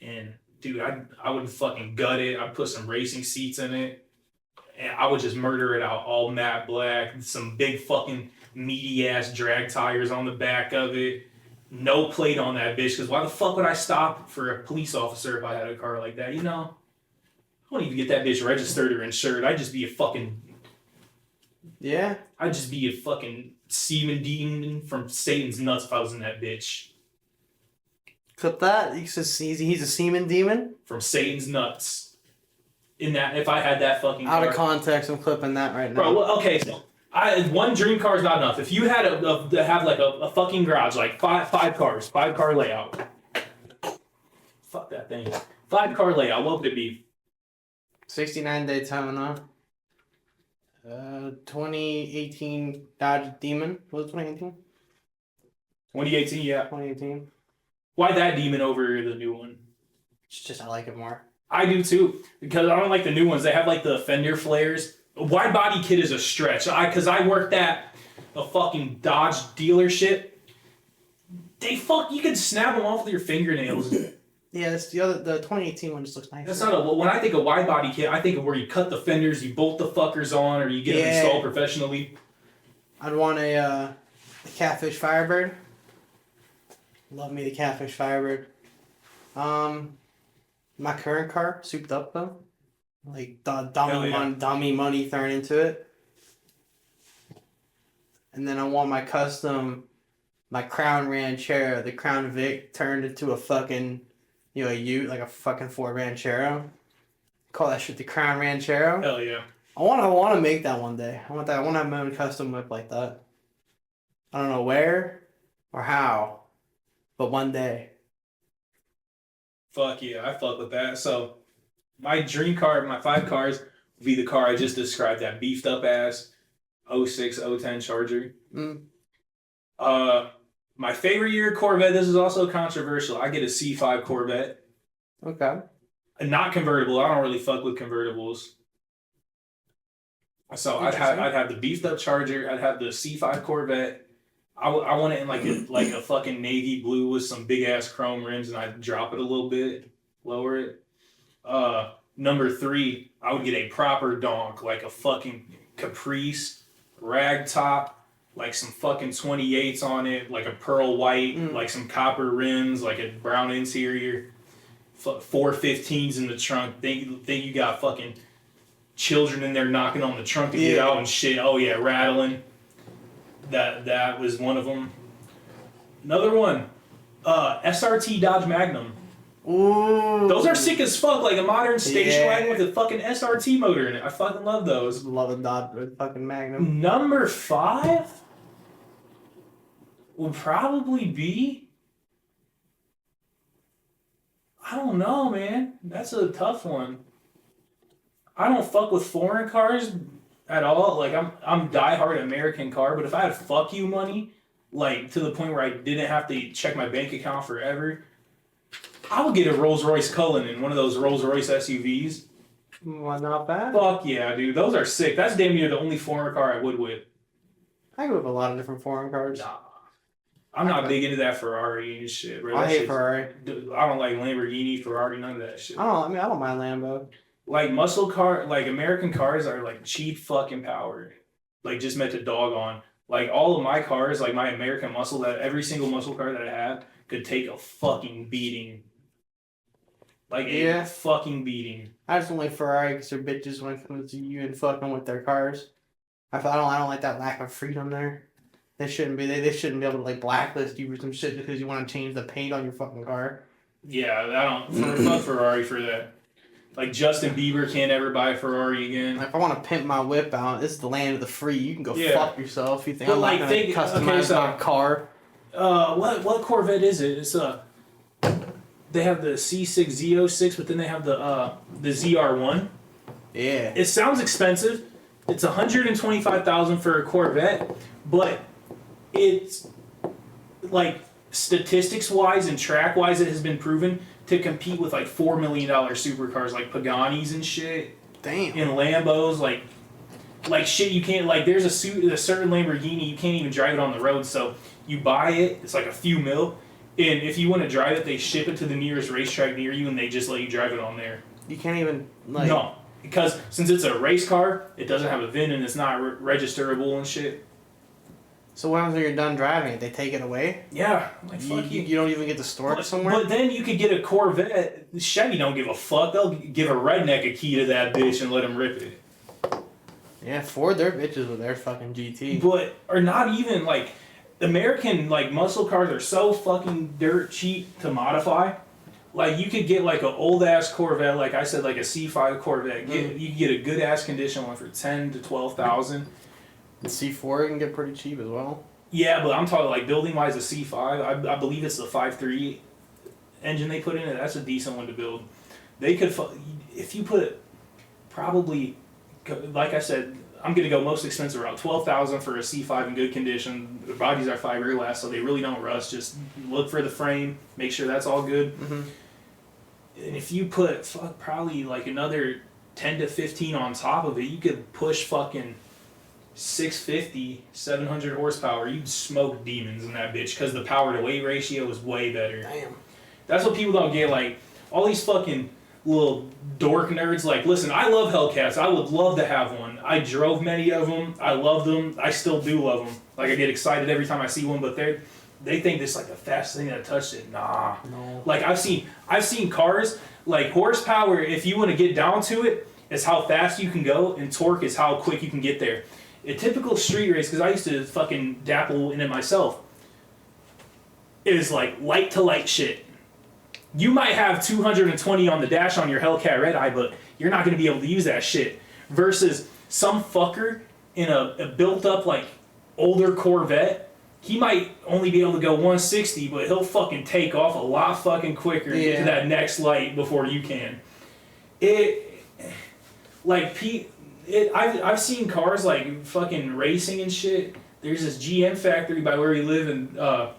And dude, I would fucking gut it. I'd put some racing seats in it. And I would just murder it out all matte black. Some big fucking meaty ass drag tires on the back of it. No plate on that bitch, because why the fuck would I stop for a police officer if I had a car like that? I wouldn't even get that bitch registered or insured. I'd just be a fucking... Yeah? I'd just be a fucking semen demon from Satan's nuts if I was in that bitch. Clip that. He's a semen demon. From Satan's nuts. If I had that fucking Out car. of context, I'm clipping that right now. Bro, well, okay, so One dream car is not enough. If you had to have like a fucking garage, like five car layout. Fuck that thing. 5-car layout. What would it be? 69 Daytona. 2018 Dodge Demon. Was it 2018? 2018, yeah. 2018. Why that Demon over the new one? It's just I like it more. I do too, because I don't like the new ones. They have like the fender flares. A wide body kit is a stretch. Because I worked at a fucking Dodge dealership. You can snap them off with your fingernails. Yeah, it's the 2018 one just looks nice. That's not when I think of wide body kit, I think of where you cut the fenders, you bolt the fuckers on, or you get them installed professionally. I'd want a Catfish Firebird. Love me the Catfish Firebird. My current car, souped up though. Like dummy money thrown into it. And then I want my Crown Ranchero, the Crown Vic turned into a fucking, a ute, like a fucking Ford Ranchero. Call that shit the Crown Ranchero. Hell yeah. I want to make that one day. I want to have my own custom whip like that. I don't know where or how, but one day. Fuck yeah, I fuck with that. So, my dream car, my 5 cars, would be the car I just described, that beefed up ass 06, 010 Charger. My favorite year Corvette, this is also controversial. I get a C5 Corvette. Okay. Not convertible. I don't really fuck with convertibles. So I'd have the beefed up Charger. I'd have the C5 Corvette. I want it in like a fucking navy blue with some big ass chrome rims, and I'd drop it a little bit, lower it. Number 3, I would get a proper donk, like a fucking Caprice, rag top, like some fucking 28s on it, like a pearl white, like some copper rims, like a brown interior, 415s in the trunk. Think you got fucking children in there knocking on the trunk to get out and shit. Oh yeah, rattling. That was one of them. Another one, SRT Dodge Magnum. Ooh. Those are sick as fuck, like a modern station wagon with a fucking SRT motor in it. I fucking love those. Love a Dodge with fucking Magnum. Number 5 would probably be, I don't know, man. That's a tough one. I don't fuck with foreign cars at all. Like I'm diehard American car, but if I had fuck you money, like to the point where I didn't have to check my bank account forever, I would get a Rolls-Royce Cullinan, one of those Rolls-Royce SUVs. Well, not bad. Fuck yeah, dude. Those are sick. That's damn near the only foreign car I would whip. I go with a lot of different foreign cars. Nah. I'm not big into that Ferrari and shit, bro. I hate Ferrari. I don't like Lamborghini, Ferrari, none of that shit. I don't mind Lambo. Like muscle car, like American cars are like cheap fucking power. Like just meant to dog on. Like all of my cars, like my American muscle, that every single muscle car that I have could take a fucking beating. Like a fucking beating. I just don't like Ferrari because they're bitches when it comes to you and fucking with their cars. I don't like that lack of freedom there. They shouldn't be. They shouldn't be able to like blacklist you for some shit because you want to change the paint on your fucking car. Yeah, I don't fuck Ferrari for that. Like Justin Bieber can't ever buy a Ferrari again. If I want to pimp my whip out, this is the land of the free. You can go fuck yourself. You think but I'm not gonna customize my car? What Corvette is it? It's they have the C6 Z06, but then they have the ZR1. Yeah. It sounds expensive. It's $125,000 for a Corvette, but it's like statistics wise and track wise, it has been proven to compete with like $4 million supercars like Paganis and shit. Damn. And Lambos, like shit you can't, like there's a certain Lamborghini you can't even drive it on the road, so you buy it, it's like a few mil, and if you want to drive it, they ship it to the nearest racetrack near you and they just let you drive it on there. You can't even like. No, because since it's a race car, it doesn't have a VIN and it's not registerable and shit. So what happens when you're done driving it? They take it away? Yeah, like fuck you. You don't even get to store it somewhere? But then you could get a Corvette. Chevy don't give a fuck. They'll give a redneck a key to that bitch and let him rip it. Yeah, Ford, they're bitches with their fucking GT. But, or not even, like, American, like, muscle cars are so fucking dirt cheap to modify. Like, you could get, like, an old-ass Corvette, like I said, like a C5 Corvette. You could get a good-ass condition one for $10,000 to $12,000. The C4 can get pretty cheap as well. Yeah, but I'm talking like building wise, a C5. I believe it's the 5.3 engine they put in it. That's a decent one to build. They could, if you put probably, like I said, I'm gonna go most expensive route. 12,000 for a C5 in good condition. The bodies are fiberglass, so they really don't rust. Just look for the frame, make sure that's all good. Mm-hmm. And if you put probably like another 10 to 15 on top of it, you could push fucking 650, 700 horsepower. You'd smoke demons in that bitch because the power to weight ratio is way better. Damn. That's what people don't get. Like all these fucking little dork nerds. Like, listen, I love Hellcats. I would love to have one. I drove many of them. I love them. I still do love them. Like I get excited every time I see one. But they think this is like the fastest thing that touched it. Nah. No. Like I've seen cars like horsepower. If you want to get down to it, is how fast you can go, and torque is how quick you can get there. A typical street race, because I used to fucking dabble in it myself, is like light to light shit. You might have 220 on the dash on your Hellcat Red Eye, but you're not going to be able to use that shit. Versus some fucker in a built up like older Corvette, he might only be able to go 160, but he'll fucking take off a lot fucking quicker and get to that next light before you can. I've seen cars like fucking racing and shit. There's this GM factory by where we live, and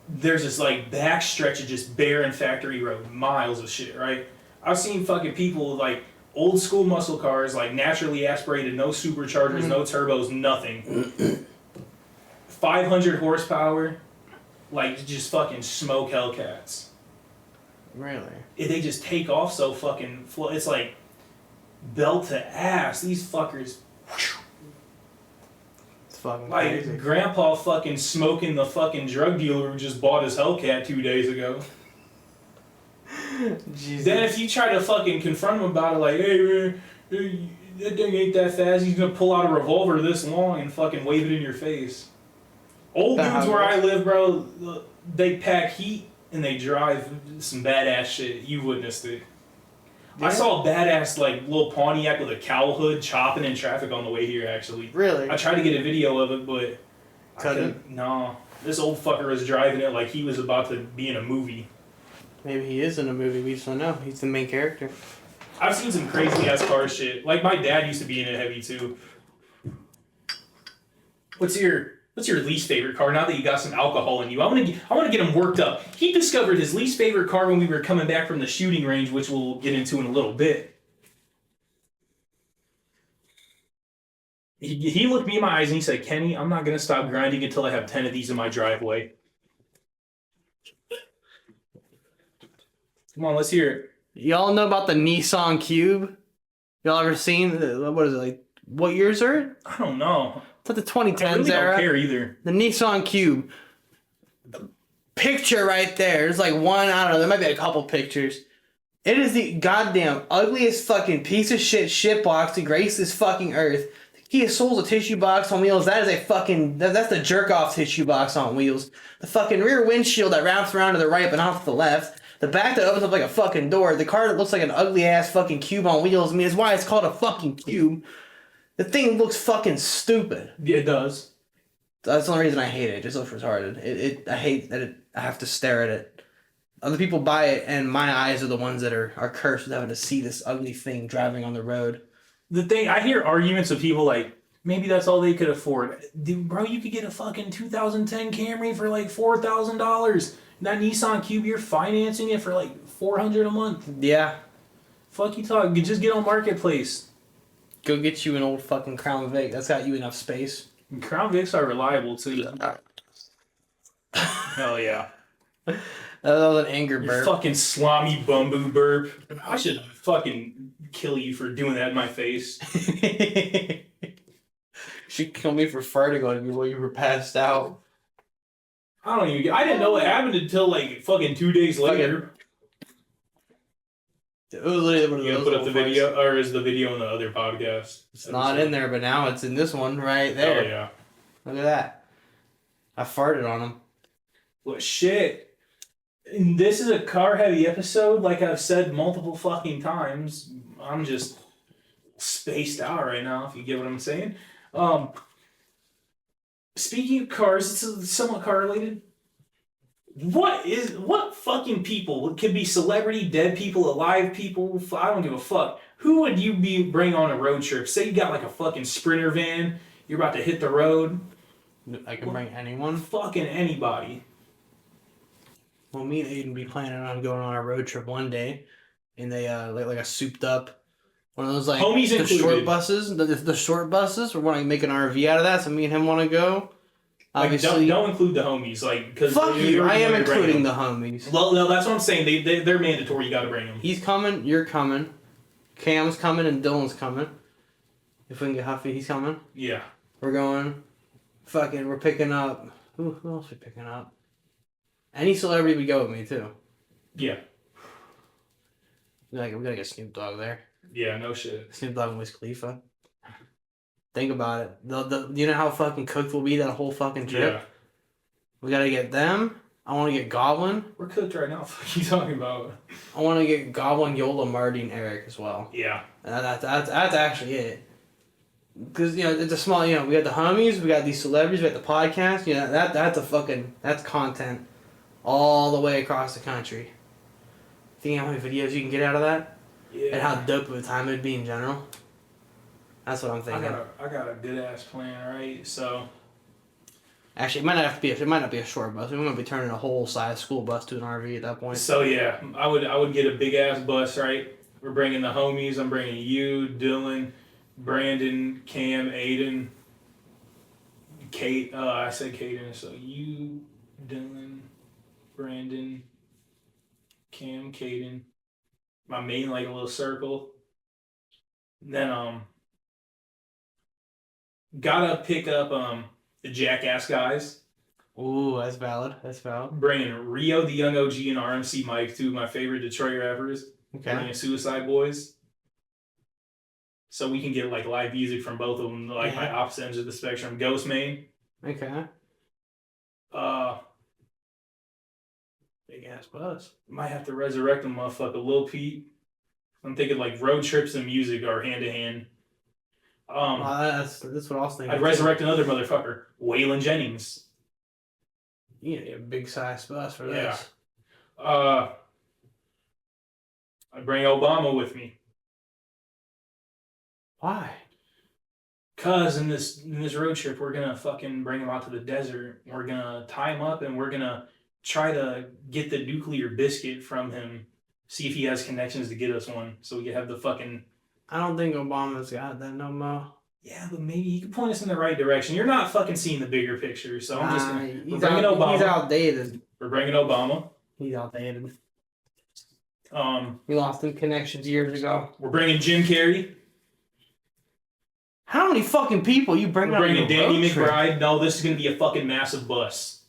there's this like back stretch of just barren factory road, miles of shit, right? I've seen fucking people with like old school muscle cars, like naturally aspirated, no superchargers, no turbos, nothing. 500 horsepower, like just fucking smoke Hellcats. Really? They just take off so fucking it's like belt to ass. These fuckers. It's fucking like crazy. Grandpa fucking smoking the fucking drug dealer who just bought his Hellcat 2 days ago. Jesus. Then if you try to fucking confront him about it, like, hey man, that thing ain't that fast, he's gonna pull out a revolver this long and fucking wave it in your face. Old dudes where I live, bro, they pack heat and they drive some badass shit. You witnessed it. Yeah. I saw a badass like little Pontiac with a cowl hood chopping in traffic on the way here. Actually, really? I tried to get a video of it, but couldn't. No, this old fucker was driving it like he was about to be in a movie. Maybe he is in a movie. We just don't know. He's the main character. I've seen some crazy ass car shit. Like my dad used to be in it heavy too. What's your least favorite car now that you got some alcohol in you? I want to get him worked up. He discovered his least favorite car when we were coming back from the shooting range, which we'll get into in a little bit. He looked me in my eyes and he said, Kenny, I'm not going to stop grinding until I have 10 of these in my driveway. Come on, let's hear it. Y'all know about the Nissan Cube? Y'all ever seen, what is it, like, what years are it? I don't know. It's like the 2010s I really era. don't care either. The Nissan Cube. Picture right there. There's like one, I don't know, there might be a couple pictures. It is the goddamn ugliest fucking piece of shit box to grace this fucking earth. He sold a tissue box on wheels. That is a fucking, that's the jerk off tissue box on wheels. The fucking rear windshield that wraps around to the right but not to the left. The back that opens up like a fucking door. The car that looks like an ugly ass fucking cube on wheels. I mean, it's why it's called a fucking cube. The thing looks fucking stupid. Yeah, it does. That's the only reason I hate it. It just looks retarded. I hate that I have to stare at it. Other people buy it, and my eyes are the ones that are cursed with having to see this ugly thing driving on the road. The thing, I hear arguments of people like, maybe that's all they could afford. Dude, bro, you could get a fucking 2010 Camry for like $4,000. That Nissan Cube, you're financing it for like $400 a month. Yeah. Fuck you talk. You just get on Marketplace. Go get you an old fucking Crown Vic. That's got you enough space. Crown Vics are reliable too. Hell yeah. That was an anger You burp. fucking slimy bamboo burp. I should fucking kill you for doing that in my face. She'd kill me for farting on you while you were passed out. I didn't know what happened until like fucking 2 days later. It was literally one of You those gonna put up the little video, or is the video in the other podcast? It's not in there, but now it's in this one right there. Oh yeah. Look at that. I farted on him. Well, shit. And this is a car-heavy episode, like I've said multiple fucking times. I'm just spaced out right now, if you get what I'm saying. Speaking of cars, it's somewhat car related. What fucking people could be celebrity, dead people, alive people? I don't give a fuck. Who would you bring on a road trip? Say you got like a fucking Sprinter van, you're about to hit the road. I can bring anyone. Fucking anybody. Well, me and Aiden be planning on going on a road trip one day, and they like a souped up one of those like Homies the included. short buses. The short buses. We're going to make an RV out of that. So me and him want to go. Like, Obviously, don't include the homies, like because fuck you. I am including the homies. Well, no, that's what I'm saying. They're mandatory. You got to bring them. He's coming. You're coming. Cam's coming and Dylan's coming. If we can get Huffy, he's coming. Yeah. We're going. Fucking, we're picking up. Who else are we picking up? Any celebrity would go with me too. Yeah. We gotta get Snoop Dogg there. Yeah. No shit. Snoop Dogg and Wiz Khalifa. Think about it. You know how fucking cooked we'll be that whole fucking trip? Yeah. We gotta get them. I want to get Goblin. We're cooked right now. What are you talking about? I want to get Goblin, Yola, Marty, and Eric as well. Yeah. And that's actually it. Because, you know, it's a small, you know, we got the homies, we got these celebrities, we got the podcast, you know, that's content all the way across the country. Think how many videos you can get out of that? Yeah. And how dope of a time it'd be in general? That's what I'm thinking. I got a good ass plan, right? So. Actually, it might not be a short bus. We might be turning a whole size school bus to an RV at that point. So yeah, I would get a big ass bus, right? We're bringing the homies. I'm bringing you, Dylan, Brandon, Cam, Aiden, Kate. I said Caden. So you, Dylan, Brandon, Cam, Caden. My main like a little circle. Then gotta pick up the Jackass guys. Ooh, that's valid. Bringing Rio the Young OG and RMC Mike, two of my favorite Detroit rappers. Okay. Bringing Suicide Boys. So we can get like live music from both of them, like my opposite ends of the spectrum. Ghost Main. Okay. Big ass bus. Might have to resurrect them, motherfucker. Lil Pete. I'm thinking like road trips and music are hand to hand. That's what I was thinking. I'd resurrect another motherfucker. Waylon Jennings. You need a big size bus for this. I'd bring Obama with me. Why? Cause in this road trip, we're gonna fucking bring him out to the desert. We're gonna tie him up and we're gonna try to get the nuclear biscuit from him. See if he has connections to get us one, so we can have the fucking. I don't think Obama's got that no more. Yeah, but maybe he can point us in the right direction. You're not fucking seeing the bigger picture, so I'm just gonna. He's outdated. We're bringing Obama. He's outdated. We lost him connections years ago. We're bringing Jim Carrey. How many fucking people you bringing? We're bringing Danny McBride. No, this is gonna be a fucking massive bus,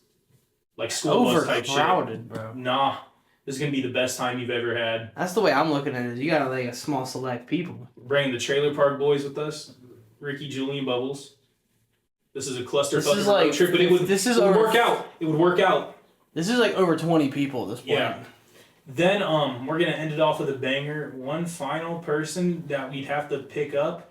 like school bus type shit. Overcrowded, bro. Nah, this is gonna be the best time you've ever had. That's the way I'm looking at it. You gotta like a small select people. We're bringing the Trailer Park Boys with us. Ricky, Julian, Bubbles. This is a cluster fucking road trip, but it would work out. It would work out. This is like over 20 people at this point. Yeah. Then we're gonna end it off with a banger. One final person that we'd have to pick up.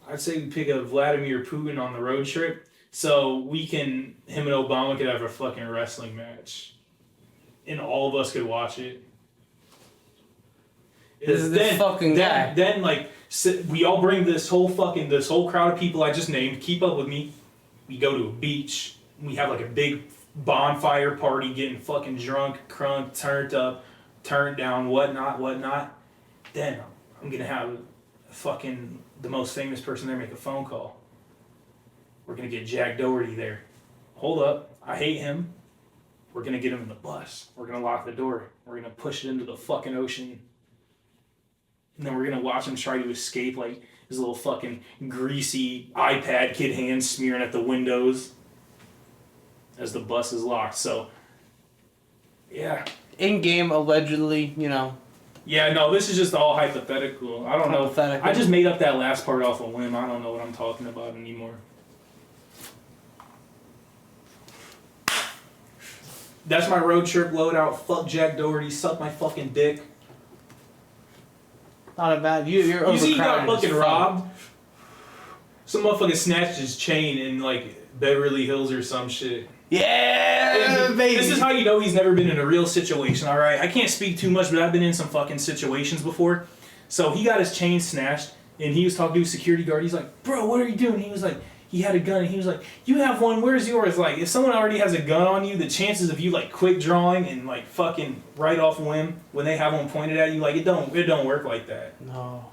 I'd say we pick up Vladimir Putin on the road trip, so him and Obama could have a fucking wrestling match, and all of us could watch it. This fucking guy. Then like we all bring this whole crowd of people I just named. Keep up with me. We go to a beach. We have like a big bonfire party, getting fucking drunk, crunk, turned up, turned down, whatnot. Then I'm gonna have fucking the most famous person there make a phone call. We're gonna get Jack Doherty there. Hold up, I hate him. We're gonna get him in the bus. We're gonna lock the door. We're gonna push it into the fucking ocean. And then we're gonna watch him try to escape, like his little fucking greasy iPad kid hands smearing at the windows as the bus is locked. So, yeah. In game, allegedly, you know. Yeah, no, this is just all hypothetical. I don't know. I just made up that last part off a whim. I don't know what I'm talking about anymore. That's my road trip loadout. Fuck Jack Doherty. Suck my fucking dick. Not a bad. You're overcrowded. You see, he got fucking as fuck. robbed. Some motherfucker snatched his chain in like Beverly Hills or some shit. Yeah, baby. This is how you know he's never been in a real situation, alright? I can't speak too much, but I've been in some fucking situations before. So he got his chain snatched, and he was talking to a security guard. He's like, bro, what are you doing? He was like, he had a gun, and he was like, you have one, where's yours? Like, if someone already has a gun on you, the chances of you, like, quick drawing and, like, fucking right off whim when they have one pointed at you, like, it don't work like that. No.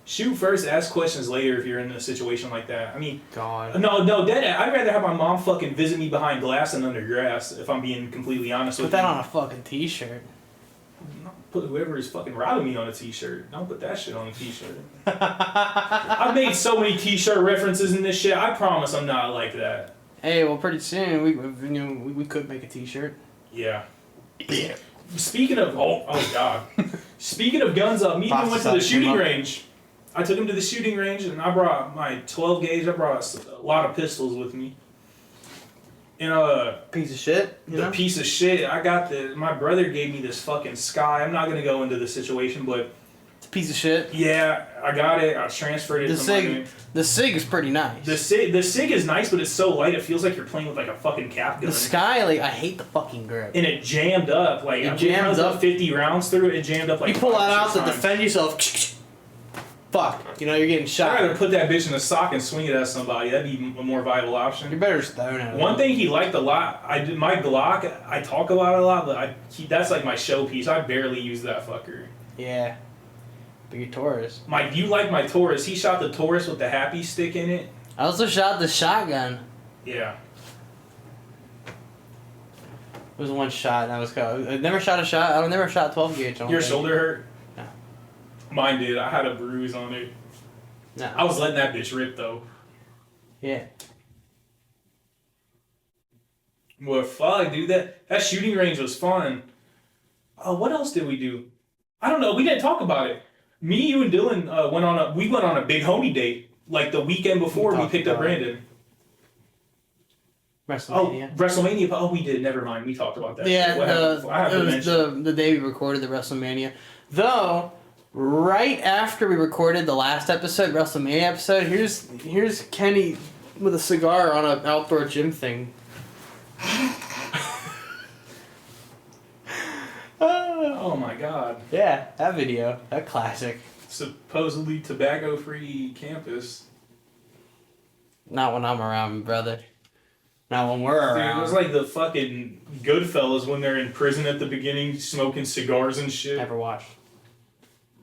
Shoot first, ask questions later if you're in a situation like that. I mean, God. no, dead. I'd rather have my mom fucking visit me behind glass than under grass, if I'm being completely honest with Put you. that on a fucking t-shirt. Put whoever is fucking robbing me on a t-shirt. Don't put that shit on a t-shirt. I've made so many t-shirt references in this shit. I promise I'm not like that. Hey, well, pretty soon we could make a t-shirt. Yeah. Speaking of oh god. Speaking of guns up, me and him went to the shooting range. I took him to the shooting range and I brought my 12 gauge. I brought a lot of pistols with me. And Piece of shit. You know? piece of shit. I got my brother gave me this fucking Sky. I'm not gonna go into the situation, but It's a piece of shit. yeah, I got it. I transferred it The SIG is pretty nice. The SIG is nice, but it's so light it feels like you're playing with like a fucking cap gun. The Sky, like, I hate the fucking grip. And it jammed up. Like It I jammed up. 50 rounds through it. It jammed up like. You pull 5 that or out 6 to times. defend yourself. Fuck. You know, you're getting I'd shot. rather put that bitch in a sock and swing it at somebody. That'd be a more viable You're option. better just throwing it. One thing he liked a lot. My Glock. I talk about it a lot, but that's like my showpiece. I barely use that fucker. Yeah. But your Taurus. You like my Taurus? He shot the Taurus with the happy stick in it. I also shot the shotgun. Yeah. It was one shot. And that was cool. I never shot a shot. I never shot 12 gauge. Your shoulder hurt? No. Mine did. I had a bruise on it. No. I was letting that bitch rip though. Yeah. Well, fuck, dude. That shooting range was fun. What else did we do? I don't know. We didn't talk about it. Me, you, and Dylan went on a big homie date. Like the weekend before we picked up Brandon. WrestleMania. Oh, WrestleMania. Oh, we did. Never mind. We talked about that. Yeah, What happened before? I have to it was mention. the day we recorded the WrestleMania. Though, right after we recorded the last episode, WrestleMania episode, here's Kenny with a cigar on an outdoor gym thing. Oh my god. Yeah, that video, that classic. Supposedly tobacco-free campus. Not when I'm around, brother. Not when we're Dude, around. it was like the fucking Goodfellas when they're in prison at the beginning, smoking cigars and shit. Never watched.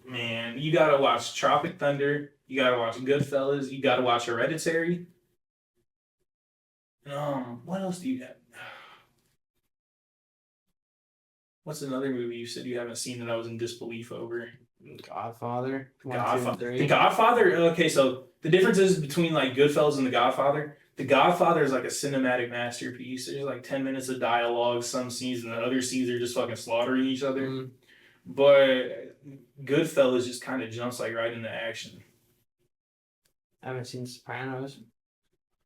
Man, you gotta watch Tropic Thunder. You gotta watch Goodfellas. You gotta watch Hereditary. What else do you have? What's another movie you said you haven't seen that I was in disbelief over? Godfather. 1, 2, and Godfather. 3. The Godfather. Okay, so the difference is between like Goodfellas and The Godfather. The Godfather is like a cinematic masterpiece. There's like 10 minutes of dialogue, some scenes, and the other scenes are just fucking slaughtering each other. Mm. But Goodfellas just kind of jumps like right into action. I haven't seen Sopranos.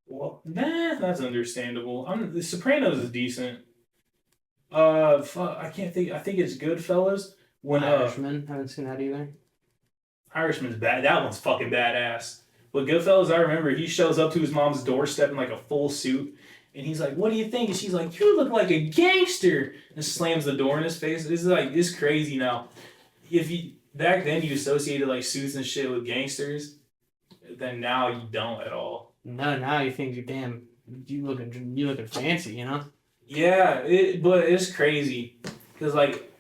Well, that's understandable. The Sopranos is decent. Fuck, I can't think. I think it's Goodfellas. When Irishman. Haven't seen that either. Irishman's bad. That one's fucking badass. But Goodfellas, I remember he shows up to his mom's doorstep in like a full suit, and he's like, "What do you think?" And she's like, "You look like a gangster," and slams the door in his face. It's crazy now. If you back then you associated like suits and shit with gangsters, then now you don't at all. No, now you think you looking fancy, you know? Yeah, but it's crazy because like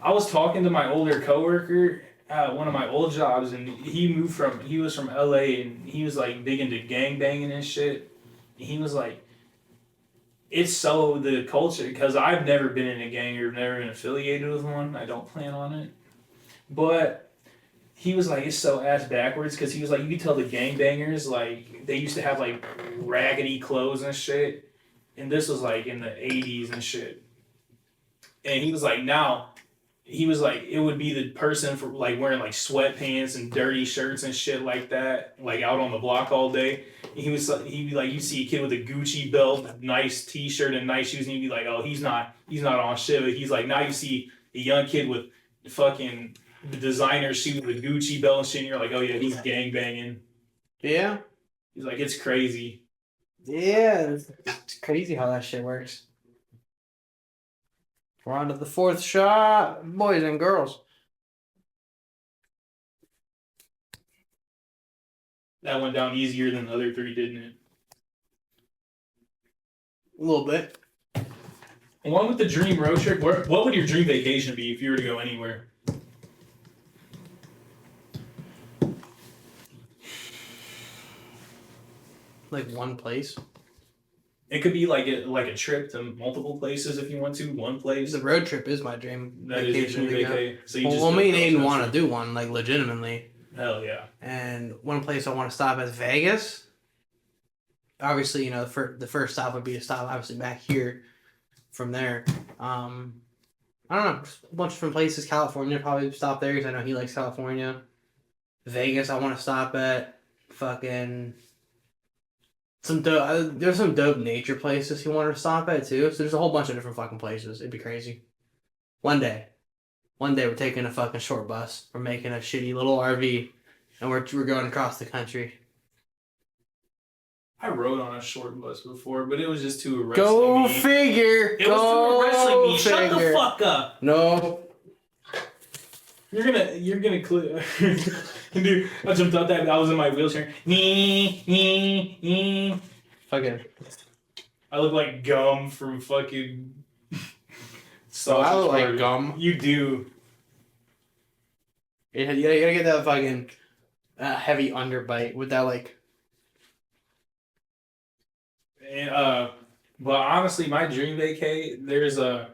I was talking to my older coworker at one of my old jobs, and he was from LA, and he was like big into gangbanging and shit. And he was like, it's so the culture, because I've never been in a gang or never been affiliated with one. I don't plan on it, but he was like, it's so ass backwards, because he was like, you could tell the gangbangers like they used to have like raggedy clothes and shit, and this was like in the 80s and shit. And he was like, now he was like, it would be the person for like wearing like sweatpants and dirty shirts and shit like that, like out on the block all day. He'd be like, you see a kid with a Gucci belt, nice T-shirt, and nice shoes, and you'd be like, oh, he's not on shit. But he's like, now you see a young kid with fucking designer shoes with a Gucci belt and shit, and you're like, oh yeah, he's gang banging. Yeah. He's like, it's crazy. Yeah, it's crazy how that shit works. We're on to the fourth shot, boys and girls. That went down easier than the other three, didn't it? A little bit. Along with the dream road trip, what would your dream vacation be if you were to go anywhere? Like one place. It could be like a trip to multiple places if you want to. One place. The road trip is my dream That is vacation. your dream to go. vacation. So you just Well, go me and across Aiden the want to country. do one, like legitimately. Hell yeah. And one place I want to stop is Vegas. Obviously, you know, the first stop would be to stop obviously back here. From there, I don't know, just a bunch of different places. California, probably stop there because I know he likes California. Vegas, I want to stop at. Fucking there's some dope nature places he wanted to stop at too. So there's a whole bunch of different fucking places. It'd be crazy. One day we're taking a fucking short bus. We're making a shitty little RV, and we're going across the country. I rode on a short bus before, but it was just too arresting. Go me. figure. It was too arresting me. Shut the figure. fuck up. No. You're gonna clear. Dude, I jumped out that I was in my wheelchair. Fucking. I look like gum from fucking. Oh, I look like Party. gum. You do. You gotta get that fucking heavy underbite with that like. And but honestly, my dream vacay,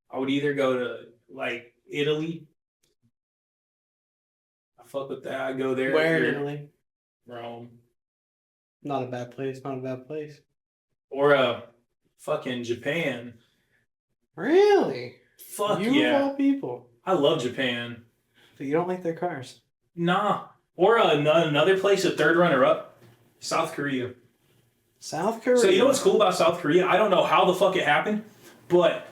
I would either go to like Italy. I fuck with that. I go there. Where in Italy? Rome. Not a bad place. Not a bad place. Or fucking Japan. Really? Fuck You yeah. of all people. I love Japan. But you don't like their cars. Nah. Or another place, a third runner up, South Korea. South Korea. So you know what's cool about South Korea? I don't know how the fuck it happened, but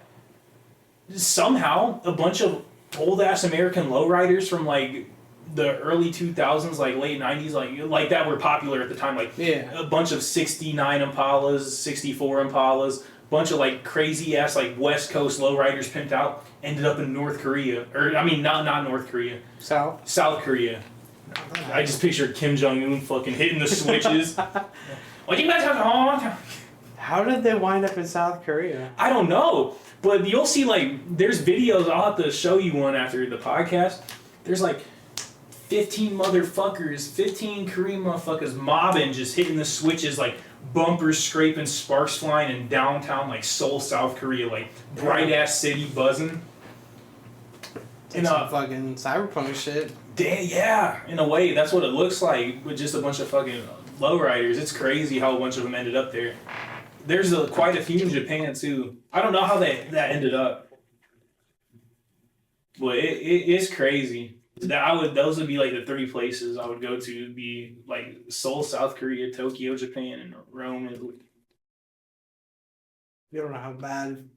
somehow a bunch of old ass American lowriders from like the early 2000s, like late 90s, like that were popular at the time. Like Yeah. a bunch of 69 Impalas, 64 Impalas, bunch of like crazy ass like West Coast lowriders pimped out, ended up in North Korea. Or I mean not North Korea. South Korea. I just pictured Kim Jong-un fucking hitting the switches. What you guys have on? How did they wind up in South Korea? I don't know, but you'll see like there's videos. I'll have to show you one after the podcast. There's like 15 Korean motherfuckers mobbing, just hitting the switches, like bumpers scraping, sparks flying in downtown like Seoul, South Korea, like bright ass city buzzing. And fucking cyberpunk shit. Yeah, in a way, that's what it looks like with just a bunch of fucking lowriders. It's crazy how a bunch of them ended up there. There's quite a few in Japan too. I don't know how that ended up, but it's crazy. Those would be like the three places I would go to. It'd be like Seoul, South Korea, Tokyo, Japan, and Rome, Italy. You don't know how bad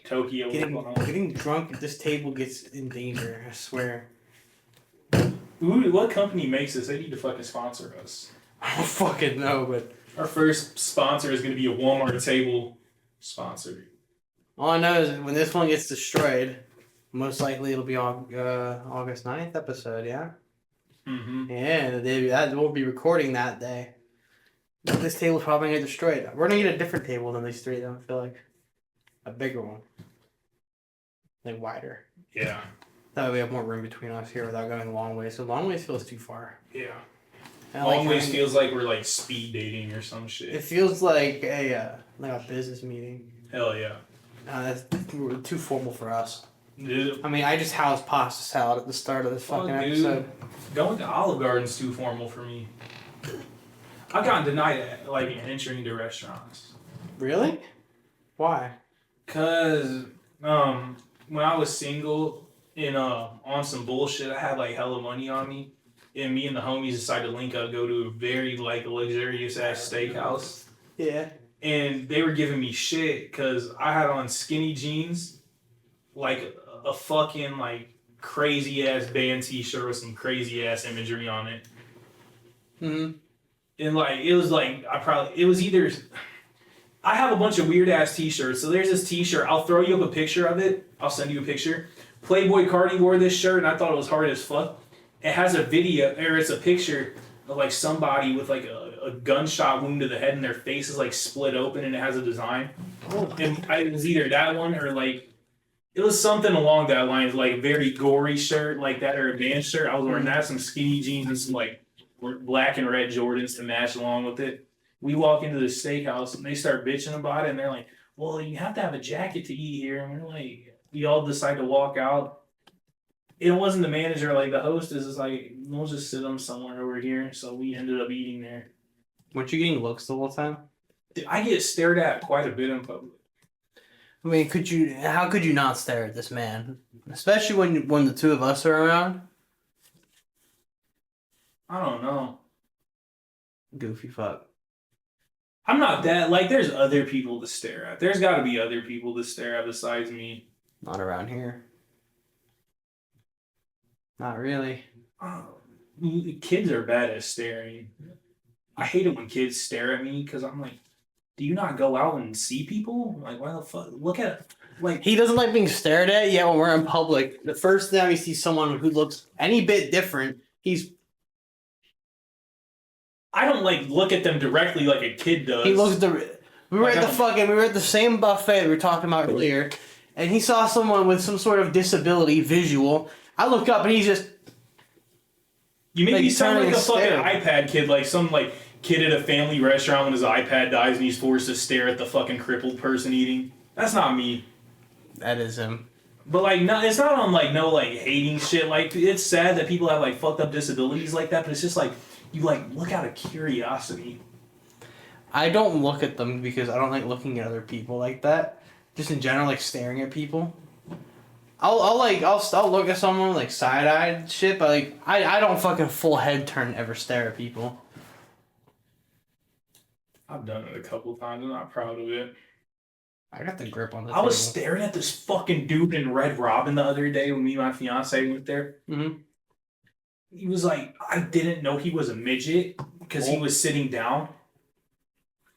Tokyo. getting drunk at this table gets in danger. I swear. Ooh, what company makes this? They need to fucking sponsor us. I don't fucking know, but Our first sponsor is going to be a Walmart table sponsor. all I know is when this one gets destroyed, most likely it'll be on August 9th episode, yeah? Mm-hmm. Yeah, that we'll be recording that day. This table's probably going to get destroyed. We're going to get a different table than these three, though, I feel like. A bigger one. Like wider. Yeah. That way we have more room between us here without going long ways. So long ways feels too far. Yeah. And I like Always having- feels like we're like speed dating or some shit. It feels like a business meeting. Hell yeah. That's too formal for us. Dude, I mean, I just housed pasta salad at the start of this fucking episode. Going to Olive Garden's too formal for me. I've gotten denied like entering to restaurants. Really? Why? Cause when I was single, and on some bullshit. I had like hella money on me, and me and the homies decided to link up, go to a very like luxurious ass steakhouse. Yeah. And they were giving me shit because I had on skinny jeans, like a fucking like crazy ass band T-shirt with some crazy ass imagery on it. Mm-hmm. And like it was like it was either I have a bunch of weird ass T-shirts. So there's this T-shirt. I'll throw you up a picture of it. I'll send you a picture. Playboy Cardi wore this shirt, and I thought it was hard as fuck. It has a video, or it's a picture of like somebody with like a gunshot wound to the head, and their face is like split open, and it has a design. And it was either that one or like it was something along that lines, like a very gory shirt like that, or a band shirt. I was wearing that, some skinny jeans, and some like black and red Jordans to match along with it. We walk into the steakhouse and they start bitching about it, and they're like, well, you have to have a jacket to eat here. And we're like, we all decide to walk out. It wasn't the manager, like the hostess is like, we'll just sit them somewhere over here. So we ended up eating there. Weren't you getting looks the whole time? I get stared at quite a bit in public. I mean, how could you not stare at this man? Especially when the two of us are around? I don't know. Goofy fuck. I'm not that, like, there's other people to stare at. There's got to be other people to stare at besides me. Not around here. Not really. Kids are bad at staring. I hate it when kids stare at me because I'm like, do you not go out and see people? Like, why the fuck? Look at it. Like, He doesn't like being stared at, yet when we're in public, the first time he sees someone who looks any bit different, I don't like look at them directly like a kid does. he looks we were at the same buffet we were talking about earlier, and he saw someone with some sort of disability visual. I look up and he's just You make like me sound like a fucking stare. iPad kid, like some like kid at a family restaurant when his iPad dies and he's forced to stare at the fucking crippled person eating. That's not me. That is him. But like, no, it's not on like no like hating shit. Like, it's sad that people have like fucked up disabilities like that, but it's just like you like look out of curiosity. I don't look at them because I don't like looking at other people like that. Just in general, like staring at people. I'll look at someone like side-eyed shit, but like I don't fucking full head turn ever stare at people. I've done it a couple times. I'm not proud of it. I got the grip on the I was table. staring at this fucking dude in Red Robin the other day when me and my fiance went there. Mm-hmm. He was like, I didn't know he was a midget because he was sitting down.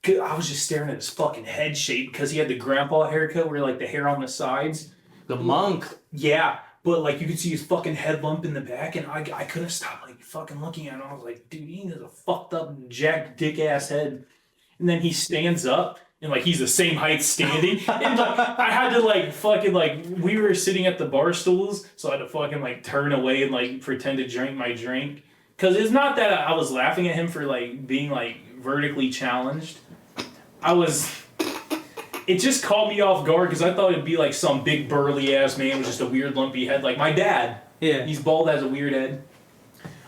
I was just staring at his fucking head shape because he had the grandpa haircut where like the hair on the sides. The monk. Yeah, but like you could see his fucking head lump in the back, and I couldn't stop like fucking looking at him. I was like, dude, he has a fucked up jacked dick ass head. And then he stands up. And like he's the same height standing, and like I had to like fucking like we were sitting at the bar stools, so I had to fucking like turn away and like pretend to drink my drink, cause it's not that I was laughing at him for like being like vertically challenged. It just caught me off guard because I thought it'd be like some big burly ass man with just a weird lumpy head, like my dad. Yeah. He's bald, has a weird head.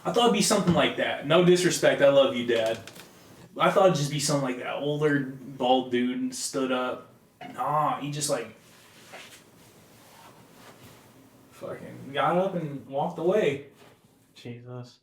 I thought it'd be something like that. No disrespect, I love you, Dad. I thought it'd just be something like that. Older, bald dude stood up. Nah, he just like fucking got up and walked away. Jesus.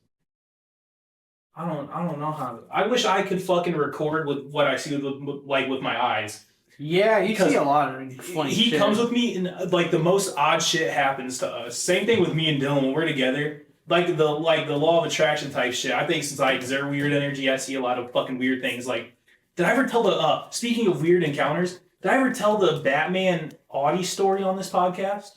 I don't know how. I wish I could fucking record with what I see with my eyes. Yeah, you Because see a lot of funny He shit. comes with me and like the most odd shit happens to us. Same thing with me and Dylan when we're together. Like the law of attraction type shit. I think since I exert weird energy, I see a lot of fucking weird things. Like, did I ever tell speaking of weird encounters, did I ever tell the Batman Audi story on this podcast?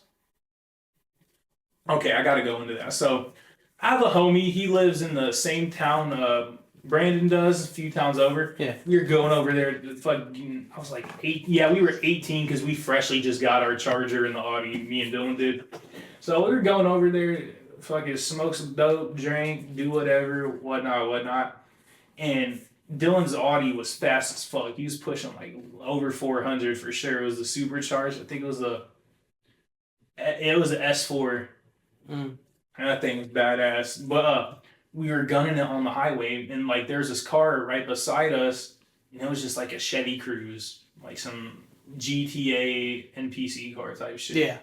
Okay, I gotta go into that. So, I have a homie. He lives in the same town Brandon does, a few towns over. Yeah. We were going over there. I was like 8. Yeah, we were 18 because we freshly just got our Charger in the Audi. Me and Dylan did. So we were going over there. Fucking smoke some dope, drink, do whatever, whatnot. And Dylan's Audi was fast as fuck. He was pushing like over 400 for sure. It was the supercharged. I think it was an S4. And that thing was badass. But we were gunning it on the highway, and like there's this car right beside us, and it was just like a Chevy Cruze, like some GTA NPC car type shit. Yeah.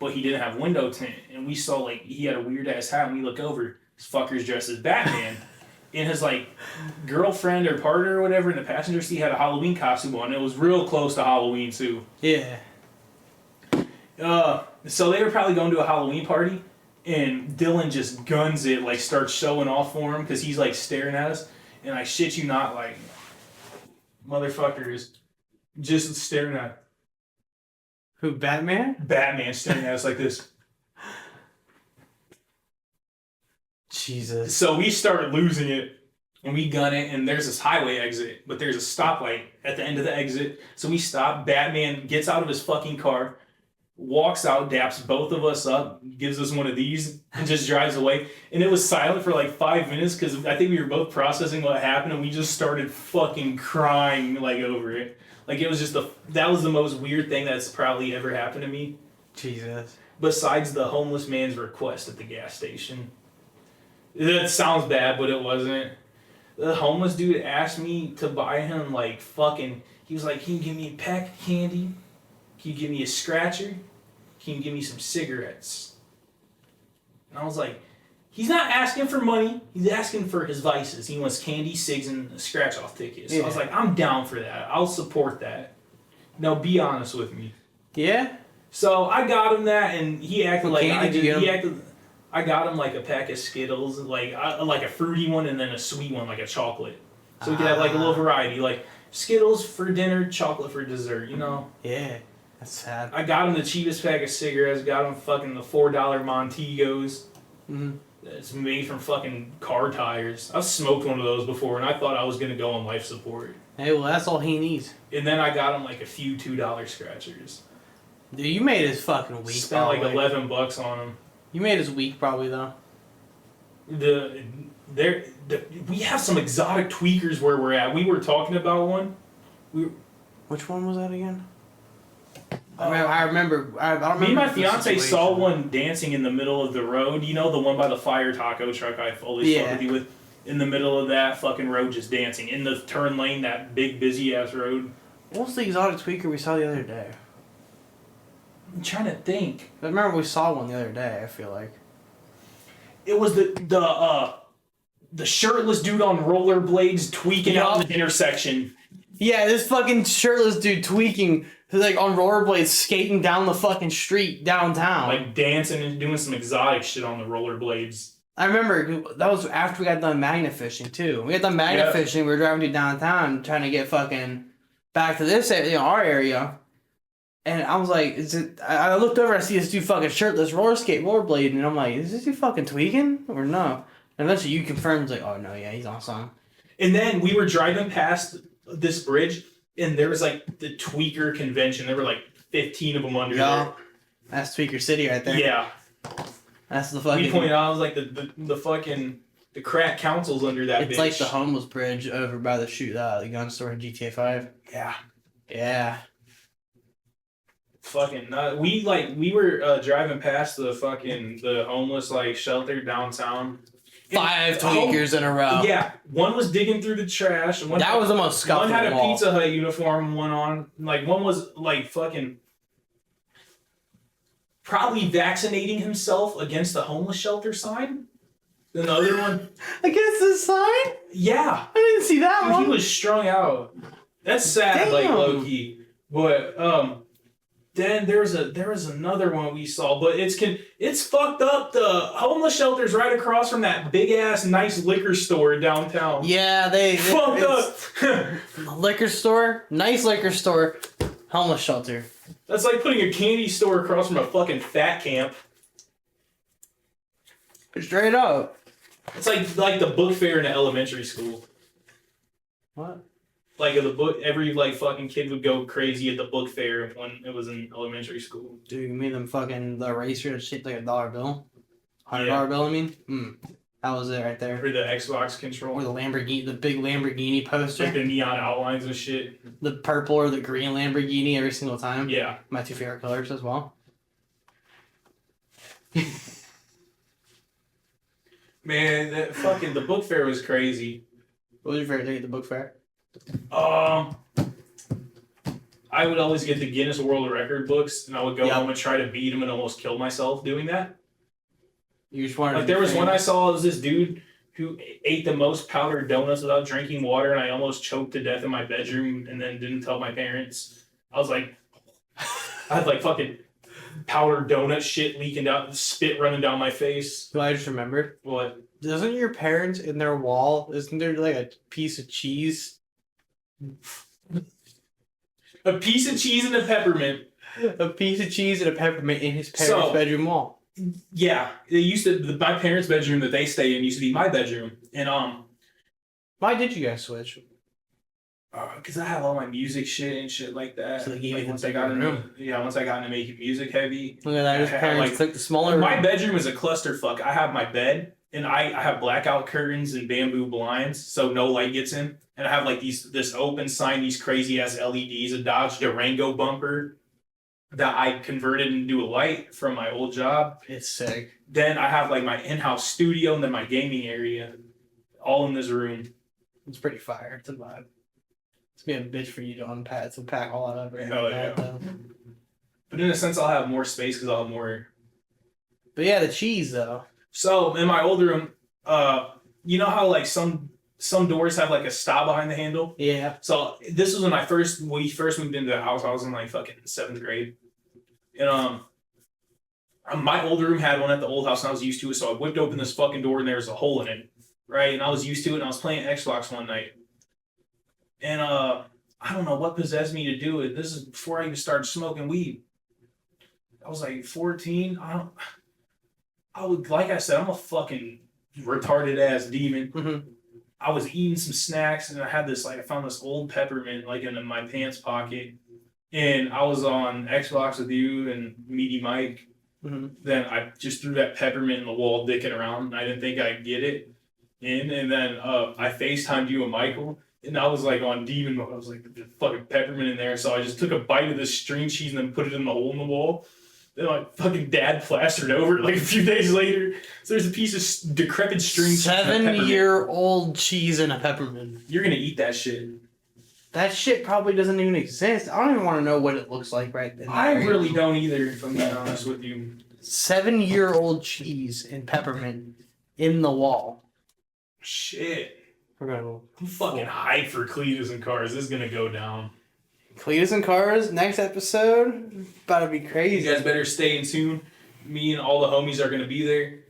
but he didn't have window tint. And we saw like he had a weird ass hat, and we look over, this fucker's dressed as Batman. And his like girlfriend or partner or whatever in the passenger seat had a Halloween costume on. It was real close to Halloween too. Yeah. So they were probably going to a Halloween party, and Dylan just guns it, like starts showing off for him because he's like staring at us, and I shit you not, like motherfuckers just staring at Who, Batman? Batman staring at us like this. Jesus. So we start losing it, and we gun it, and there's this highway exit, but there's a stoplight at the end of the exit. So we stop. Batman gets out of his fucking car, walks out, daps both of us up, gives us one of these, and just drives away. And it was silent for like 5 minutes because I think we were both processing what happened, and we just started fucking crying like over it. Like it was just that was the most weird thing that's probably ever happened to me. Jesus. Besides the homeless man's request at the gas station. That sounds bad, but it wasn't. The homeless dude asked me to buy him like fucking. He was like, "Can you give me a pack of candy? Can you give me a scratcher? Can you give me some cigarettes?" And I was like, he's not asking for money. He's asking for his vices. He wants candy, cigs, and a scratch-off ticket. So I was like, I'm down for that. I'll support that. Now, be honest with me. Yeah? So I got him that, and he acted What like candy I did you did. get He him? acted. I got him like a pack of Skittles, like a fruity one, and then a sweet one, like a chocolate. So we could have like a little variety, like Skittles for dinner, chocolate for dessert. You know. Yeah. That's sad. I got him the cheapest pack of cigarettes. Got him fucking the $4 Montegos. Mm-hmm. It's made from fucking car tires. I've smoked one of those before, and I thought I was gonna go on life support. Hey, well, that's all he needs. And then I got him like a few $2 scratchers. Dude, you made his fucking week. Spent like probably. $11 on them. You made his week, probably, though. We have some exotic tweakers where we're at. We were talking about one. Which one was that again? I remember. I don't remember. Me and my the fiance situation. saw one dancing in the middle of the road. You know the one by the fire taco truck I always fuck with you with? In the middle of that fucking road just dancing. In the turn lane, that big busy ass road. What was the exotic tweaker we saw the other day? I'm trying to think. I remember we saw one the other day, I feel like. It was the shirtless dude on rollerblades tweaking out in the intersection. Yeah, this fucking shirtless dude tweaking, who's like on rollerblades skating down the fucking street downtown. Like dancing and doing some exotic shit on the rollerblades. I remember that was after we got done magnet fishing too. We got done magnet fishing, we were driving to downtown trying to get fucking back to this area, our area. And I was like, I looked over, I see this dude fucking shirtless rollerblading, and I'm like, is this dude fucking tweaking or no? And eventually you confirmed, like, oh no, yeah, he's awesome. And then we were driving past this bridge, and there was like the tweaker convention. There were like 15 of them under there. That's Tweaker City right there. Yeah. That's the fucking. We pointed out, I was like, the fucking the crack council's under that. It's bitch. like the homeless bridge over by the gun store in GTA 5. Yeah. Yeah. Fucking we were driving past the homeless like shelter downtown. 5 tweakers in a row. Yeah, one was digging through the trash. And That was the most scuffed. One had a Pizza Hut uniform. One on like one was like fucking probably vaccinating himself against the homeless shelter sign. Then the other one Against the sign? yeah, I didn't see that dude, one. he was strung out. That's sad, like Damn. low key. But then there was another one we saw, but it's fucked up. The homeless shelter's right across from that big ass nice liquor store downtown. Yeah, they Fucked up. liquor store, nice liquor store, homeless shelter. That's like putting a candy store across from a fucking fat camp. Straight up. It's like the book fair in an elementary school. What? Like the book, every like fucking kid would go crazy at the book fair when it was in elementary school. Dude, you mean them fucking the eraser that shaped like a dollar bill? $100 Yeah. bill, I mean? That was it right there. For the Xbox Or controller. the Lamborghini, the big Lamborghini poster. Like the neon outlines and shit. The purple or the green Lamborghini every single time. Yeah. My 2 favorite colors as well. Man, that fucking the book fair was crazy. What was your favorite thing at the book fair? I would always get the Guinness World Record books, and I would go Yep. home and try to beat him and almost kill myself doing that. You just wanted Like to there be was one I famous. saw. It was this dude who ate the most powdered donuts without drinking water, and I almost choked to death in my bedroom, and then didn't tell my parents. I was like, I had like fucking powdered donut shit leaking down, spit running down my face. Well, I just remembered. What? Doesn't your parents in their wall? Isn't there like a piece of cheese? A piece of cheese and a peppermint. A piece of cheese and a peppermint in his parents' So- bedroom wall. Yeah, they used to. My parents' bedroom that they stay in used to be my bedroom, and Why did you guys switch? because I have all my music shit and shit like that. So they gave like you once the I got bigger into room. once I got into making music heavy. Look at that. His I had, parents like, took the smaller My room. bedroom is a clusterfuck. I have my bed, and I have blackout curtains and bamboo blinds, so no light gets in. And I have like this open sign, these crazy ass LEDs, a Dodge Durango bumper that I converted into a light from my old job. It's sick. Then I have like my in-house studio and then my gaming area, all in this room. It's pretty fire. It's a vibe. It's gonna be a bitch for you to unpack. To pack all that up. Hell yeah. But in a sense, I'll have more space because I'll have more. But yeah, the cheese though. So in my old room, you know how like some doors have like a stop behind the handle. Yeah. So this was when we first moved into the house. I was in like fucking 7th grade, and my old room had one at the old house, and I was used to it. So I whipped open this fucking door, and there was a hole in it, right? And I was used to it, and I was playing Xbox one night, and I don't know what possessed me to do it. This is before I even started smoking weed. I was like 14. I would, like I said, I'm a fucking retarded ass demon. Mm-hmm. I was eating some snacks, and I had this, like, I found this old peppermint, like, in my pants pocket. And I was on Xbox with you and Meaty Mike. Mm-hmm. Then I just threw that peppermint in the wall, dicking around. And I didn't think I'd get it in. And then I FaceTimed you and Michael. And I was, like, on demon mode. I was like, there's fucking peppermint in there. So I just took a bite of this string cheese and then put it in the hole in the wall. Then my fucking dad plastered over it, like, a few days later. So there's a piece of decrepit string cheese. and a peppermint. 7-year-old cheese and a peppermint. You're gonna eat that shit. That shit probably doesn't even exist. I don't even want to know what it looks like right then. I really don't either, if I'm being honest with you. 7-year-old cheese and peppermint in the wall. Shit. We're gonna I'm fucking hyped for Cletus and Cars. This is gonna go down. Cletus and Cars, next episode. About to be You crazy. guys better stay in tune. Me and all the homies are gonna be there.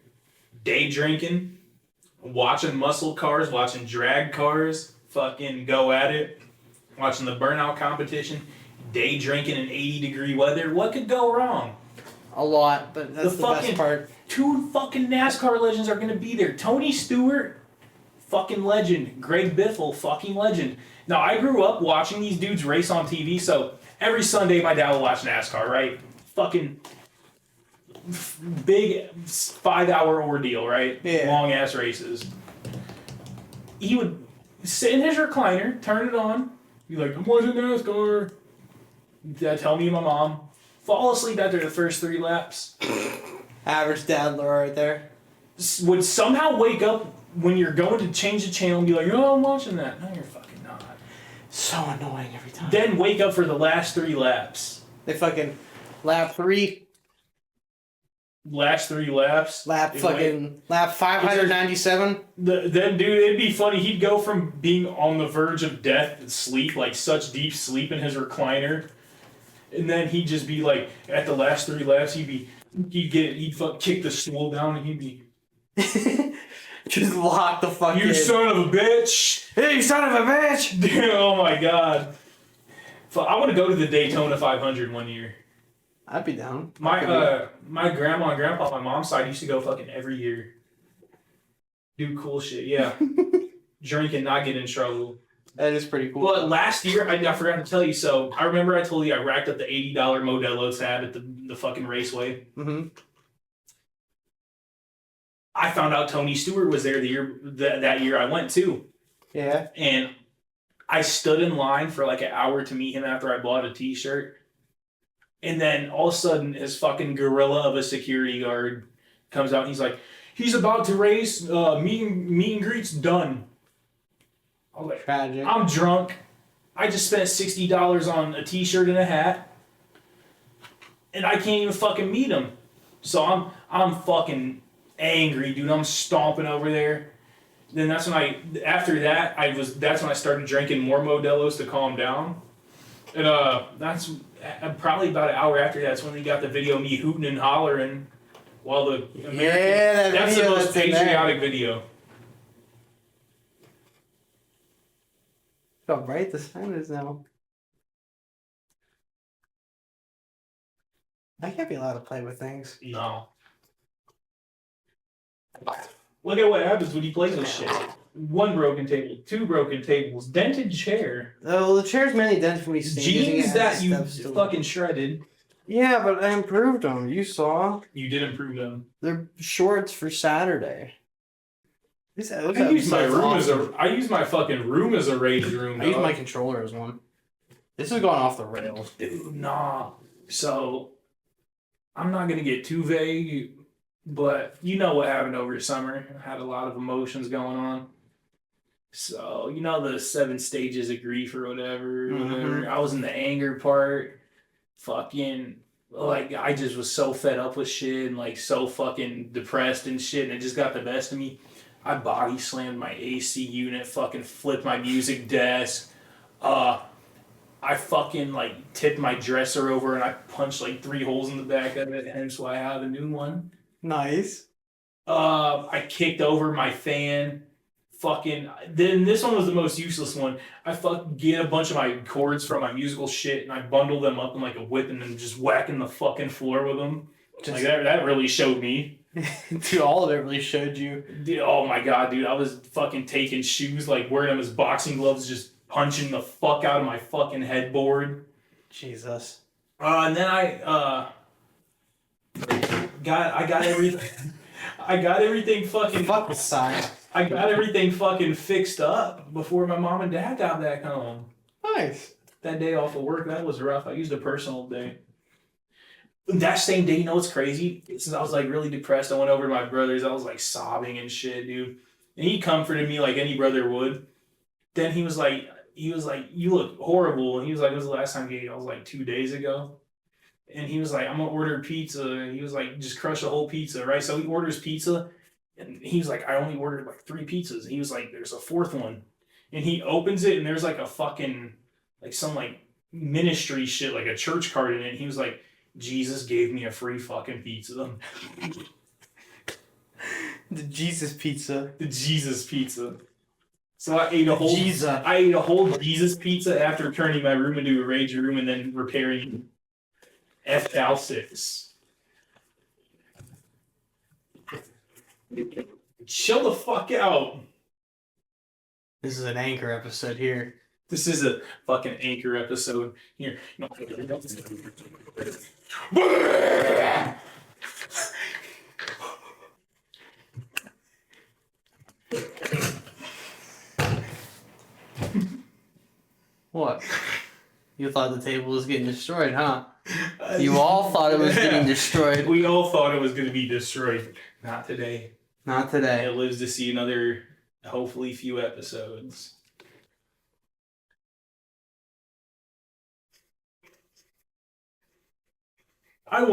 Day drinking, watching muscle cars, watching drag cars, fucking go at it. Watching the burnout competition, day drinking in 80-degree weather. What could go wrong? A lot, but that's the best part. 2 fucking NASCAR legends are gonna be there. Tony Stewart, fucking legend. Greg Biffle, fucking legend. Now, I grew up watching these dudes race on TV, so every Sunday my dad would watch NASCAR, right? Fucking big 5-hour ordeal, right? Yeah. Long ass races. He would sit in his recliner, turn it on, be like, I'm watching NASCAR. Dad tell me and my mom. Fall asleep after the first 3 laps. Average dad lore right there. Would somehow wake up when you're going to change the channel and be like, oh, I'm watching that. No, you're fucking not. So annoying every time. Then wake up for the last 3 laps. They fucking lap 3, Last 3 laps. lap 597. Then, dude, it'd be funny. He'd go from being on the verge of death and sleep, like such deep sleep in his recliner, and then he'd just be like, at the last 3 laps, he'd kick the stool down, and he'd be, Just lock the fuck you in. son of a bitch! Hey, you son of a bitch! Dude, oh my god. I want to go to the Daytona 500 one year. I'd be down. My grandma and grandpa on my mom's side used to go fucking every year. Do cool shit, yeah. Drink and not get in trouble. That is pretty cool. But last year, I forgot to tell you, so I remember I told you I racked up the $80 Modelo tab at the fucking raceway. Mm-hmm. I found out Tony Stewart was there that year I went too. Yeah. And I stood in line for like an hour to meet him after I bought a t-shirt. And then all of a sudden, his fucking gorilla of a security guard comes out and he's like, he's about to race, meet and greet's done. I was like, Tragic. I'm drunk. I just spent $60 on a t-shirt and a hat, and I can't even fucking meet him. So I'm fucking angry, dude. I'm stomping over there. Then that's when that's when I started drinking more Modelo's to calm down. And that's probably about an hour after that's when they got the video of me hooting and hollering while the American. Yeah, that's the most patriotic video. How bright the sun is now. I can't be allowed to play with things. No. Look at what happens when you play this shit. 1 broken table, 2 broken tables, dented chair. Oh, the chair's mainly dented from me Jeans that you fucking shredded. Yeah, but I improved them. You saw. You did improve them. They're shorts for Saturday. I use my fucking room as a rage room. I use my controller as one. This is going off the rails. Dude, nah. So, I'm not gonna get too vague, but you know what happened over summer. I had a lot of emotions going on. So, you know the 7 stages of grief or whatever. I was in the anger part. Fucking, like, I just was so fed up with shit and, like, so fucking depressed and shit, and it just got the best of me. I body slammed my AC unit, fucking flipped my music desk. I fucking, like, tipped my dresser over and I punched, like, 3 holes in the back of it, hence why I have a new one. Nice. I kicked over my fan. Then this one was the most useless one. I get a bunch of my cords from my musical shit and I bundle them up in like a whip and then just whacking the fucking floor with them. Like that really showed me. Dude, all of it really showed you. Dude, oh my god, dude. I was fucking taking shoes, like wearing them as boxing gloves, just punching the fuck out of my fucking headboard. Jesus. And then I got everything. I got everything fucking. Fuck the sign. I got everything fucking fixed up before my mom and dad got back home. Nice. That day off of work, that was rough. I used a personal day. That same day, you know what's crazy? Since I was like really depressed, I went over to my brother's. I was like sobbing and shit, dude. And he comforted me like any brother would. Then he was like, you look horrible. And he was like, when was the last time you ate? I was like 2 days ago. And he was like, I'm gonna order pizza. And he was like, just crush a whole pizza, right? So he orders pizza. And he was like, I only ordered like 3 pizzas. And he was like, there's a 4th one. And he opens it and there's like a fucking, like some like ministry shit, like a church card in it. And he was like, Jesus gave me a free fucking pizza. The Jesus pizza. The Jesus pizza. So I ate a whole Jesus pizza after turning my room into a rage room and then repairing F-Cal 6. Chill the fuck out. This is an anchor episode here. This is a fucking anchor episode. Here. What? You thought the table was getting destroyed, huh? You all thought it was getting destroyed. We all thought it was going to be destroyed. Not today. Not today. It lives to see another, hopefully, few episodes. I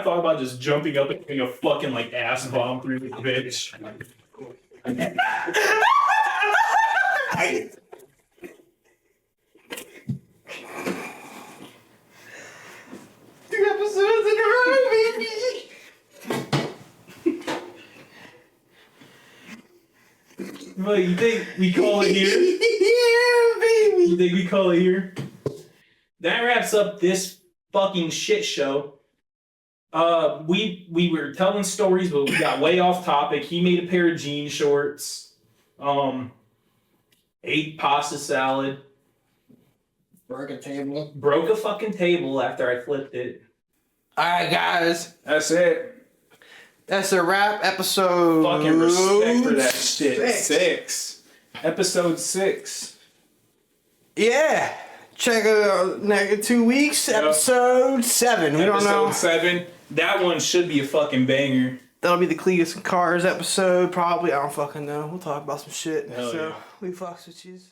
thought about just jumping up and getting a fucking like ass bomb through this bitch. 2 episodes in a row, baby! Well, you think we call it here? Yeah, baby! You think we call it here? That wraps up this fucking shit show. We were telling stories, but we got way off topic. He made a pair of jean shorts. Ate pasta salad. Broke a table. Broke a fucking table after I flipped it. Alright, guys. That's it. That's a wrap. Episode. Fucking respect for that shit. 6. Episode 6. Yeah. Check it out next 2 weeks. Yep. Episode 7. We don't know. Episode 7. That one should be a fucking banger. That'll be the Cletus and Cars episode, probably. I don't fucking know. We'll talk about some shit. Hell so, yeah. we fucks with yous.